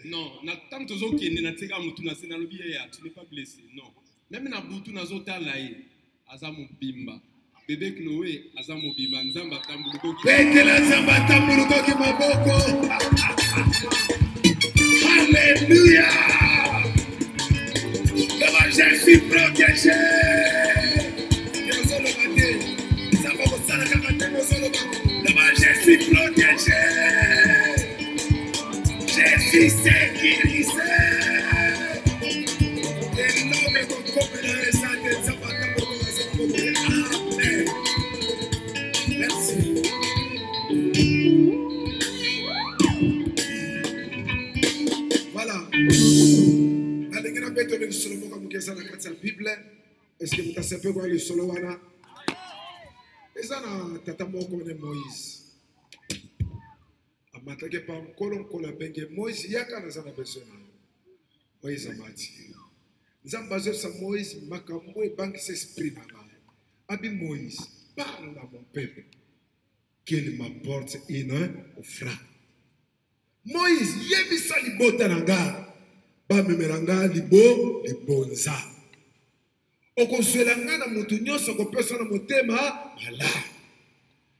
Non, na tam tozo kende na teka mutu na se na lobi ya tu n'es pas blessé. Non. Même na butu na zotala ye aza mobimba. Bébé Chloé aza mobimba nzamba tambuluko. Bekela nzamba tambuluko ki maboko. Alléluia. Je suis protégé. Je suis protégé. Je suis sécurisé. Amen. Merci. Voilà. Est-ce que vous avez sapé quoi le solo wana? Ezana tata moko ne Moïse. Amatake pa mkolon kola benge Moïse yaka na zana besona. Moïse amati. Nzambazo sa Moïse makambo e banki s'esprit na ngai. Abi Moïse, parle à mon peuple qu'il m'apporte une offrande. Moïse yebisa libota na ngai. Ba memelanga libo libonza. Okozelanga na mutu nyonso kopesa na motema mala.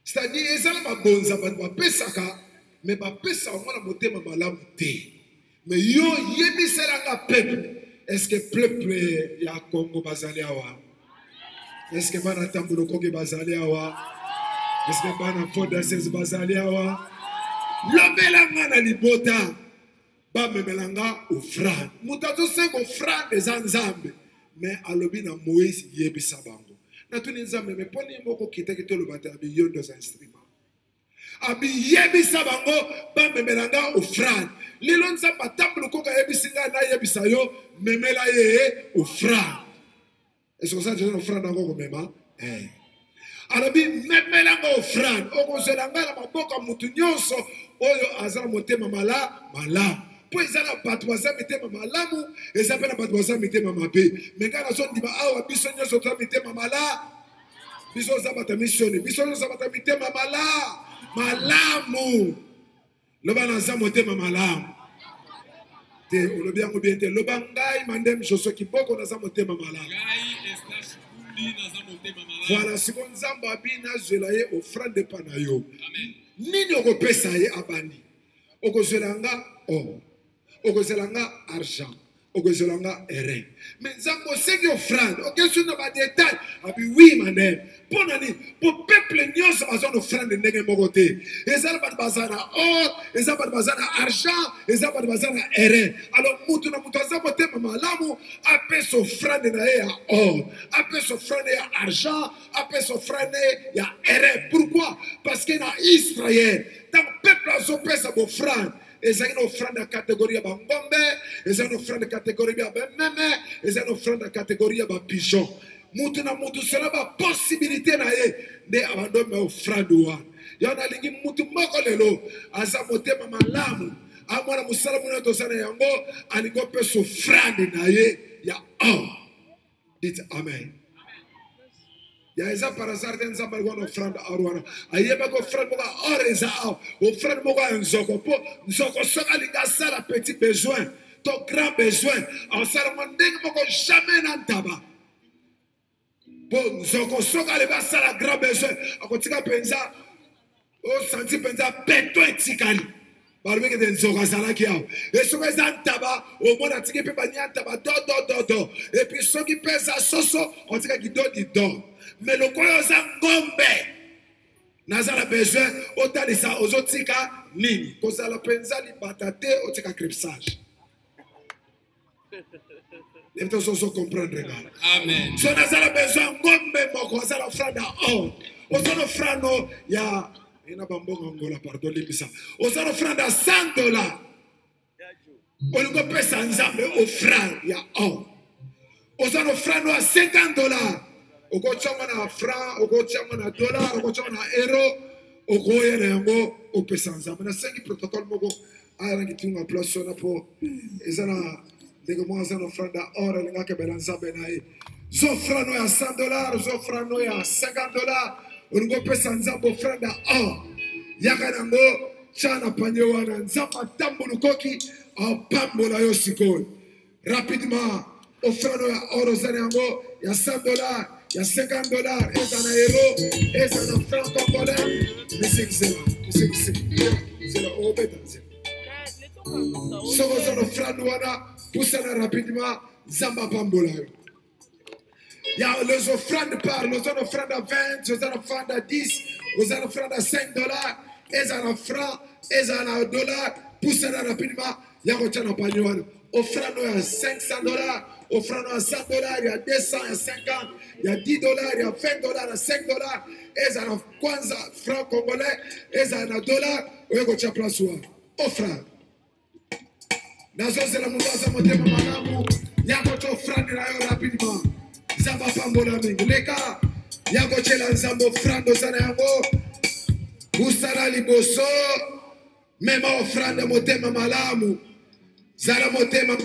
C'est-à-dire ezala babonza ba pesaka mais ba pesa ngo na motema malamu te. Mais yo yebiselanga peuple. Est-ce que peuple ya Congo bazali awa? Est-ce que bana tambulo koke bazali awa? Est-ce que bana foda ses bazali awa? Lobelanga na libota. Ba memelanga offrande. Mutato se offrande ezanzambe. Mais alobi na Moïse yebisa bango. Na tuni nzambe me poni moko kitaki to lobata abi yondo za instrument. Abi yebisa bango ba memelanga offrande. Lelo nzamba tambulu koka yebisinga na yebisa yo memela ye offrande. Est-ce que ça je offrande encore mema? Alobi memelanga offrande. Okozelanga na maboka mutu nyonso oyo azala motema mala. Po ezala bato baza mitema malamu ezapela bato baza mitema mabe menga na zone diba awa biso nyonso za mitema mala biso za bata mission biso za bata mitema malamu loba na za motema malamu te olobi yango bien te loba ngai mandem joso kiboko na za motema malamu voilà siko nzambo abina zwela ye offrande pa na yo nini okopesa ye abandi okozwelanga okozelanga argent, okozelanga eren. Mais nzambo seki offrande, okesu na ba détail. Abi oui manem. Ponani, pour peuple nyonso bazon offrande ndenge moko te. Ezala ba bazana or, ezala ba bazana argent, ezala ba bazana eren. Alors mutu na mutu azabo te malamu, apes offrande na ya or, apes offrande ya argent, apes offrande ya eren. Pourquoi? Parce que na Israël, tant peuple azopesa offrande. Ezali na offrande ya catégorie ya bangombe, ezali na offrande ya catégorie ya bameme, ezali na offrande ya catégorie ya bapigeon. Mutu na mutu sera ba possibilité na ye nde abandome offrande wana. Yana lingi mutu moko lelo aza motema malamu, amwana musala muna tozana yango alingo pe s'offrande na ye ya or. Dites amen. Ya eza par hasard den zamba wana offrande or wana. Ayeba ko offrande moka or eza or. Offrande moka nzoko po nzoko soka linga sala petit besoin, ton grand besoin. En sala mondeng moko jamais nantaba. Bon nzoko soka linga sala grand besoin. Akotika penza o santi penza peto etikali. Barbe que den zoga zala ki ao. Et soka eza ntaba au mona tiki pe banya ntaba do. Et puis soki pesa soso on tika ki do. Mais le koyo za ngombe. Nazala besoin otalisa ozotika nini. Kozala penza li batate otika crepsage. Les gens sont comprendre. Amen. So nazala besoin ngombe moko nazala franda or. Ozono frano ya ina bambonga ngola pardon libisa. Ozono franda $100. Olingo pesa nzambe offrande ya or. Ozono frano a $50. Okochama na franc, okochama na dollar, okochama na euro, okoye na yango opesa nzambe. Na 5 protocole moko ala ngitunga place na po ezana ndenge mo azana franda or linga ke bela nzambe na ye. Zo frano ya $100, zo frano ya $50, olingo pesa nzambe franda or. Yaka nango chana panye wana nzamba tambulu koki pambola yo sikoni. Rapidement offrano ya or zana yango ya $100. Il y a $50, et un euro, et un franc congolais. Mais c'est que c'est là. C'est là. On va dans c'est. Si vous avez un franc douana, poussez rapidement, Zamba Pambola. Il y a les offrandes par, les offrandes à 20, les offrandes à 10, les offrandes à $5, et un franc, et un dollar, poussez rapidement, il y a un panier. Offrande à $500, offrande à $100, il y a 200, il y a 50, il y a $10, il y a $20, à $5, et ça a kwanza franc congolais, et ça a $1, il y a un place offrande. Nazo c'est la mouvance à monter ma malamu, il y a un offrande rapidement. Zamba pambola mingi, leka, il y a un zamba offrande au Sanayango, Boussara liboso, même offrande à monter ma malamu. Zara motema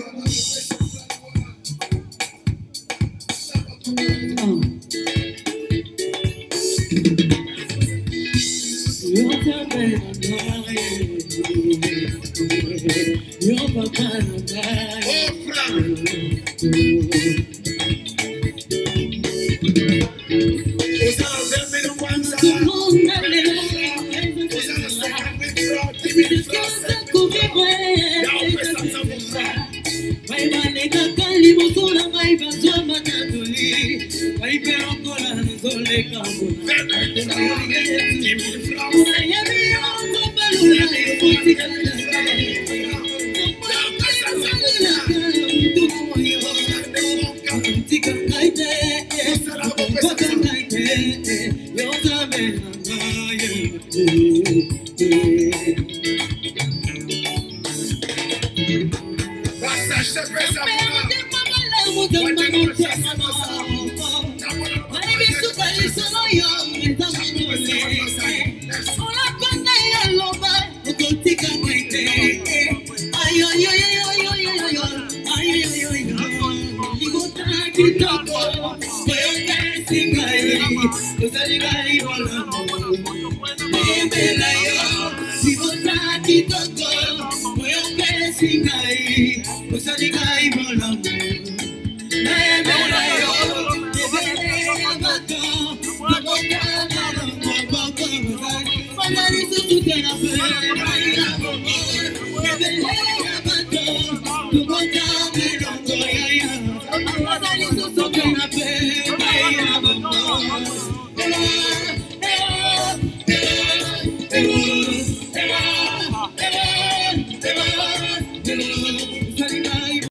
Go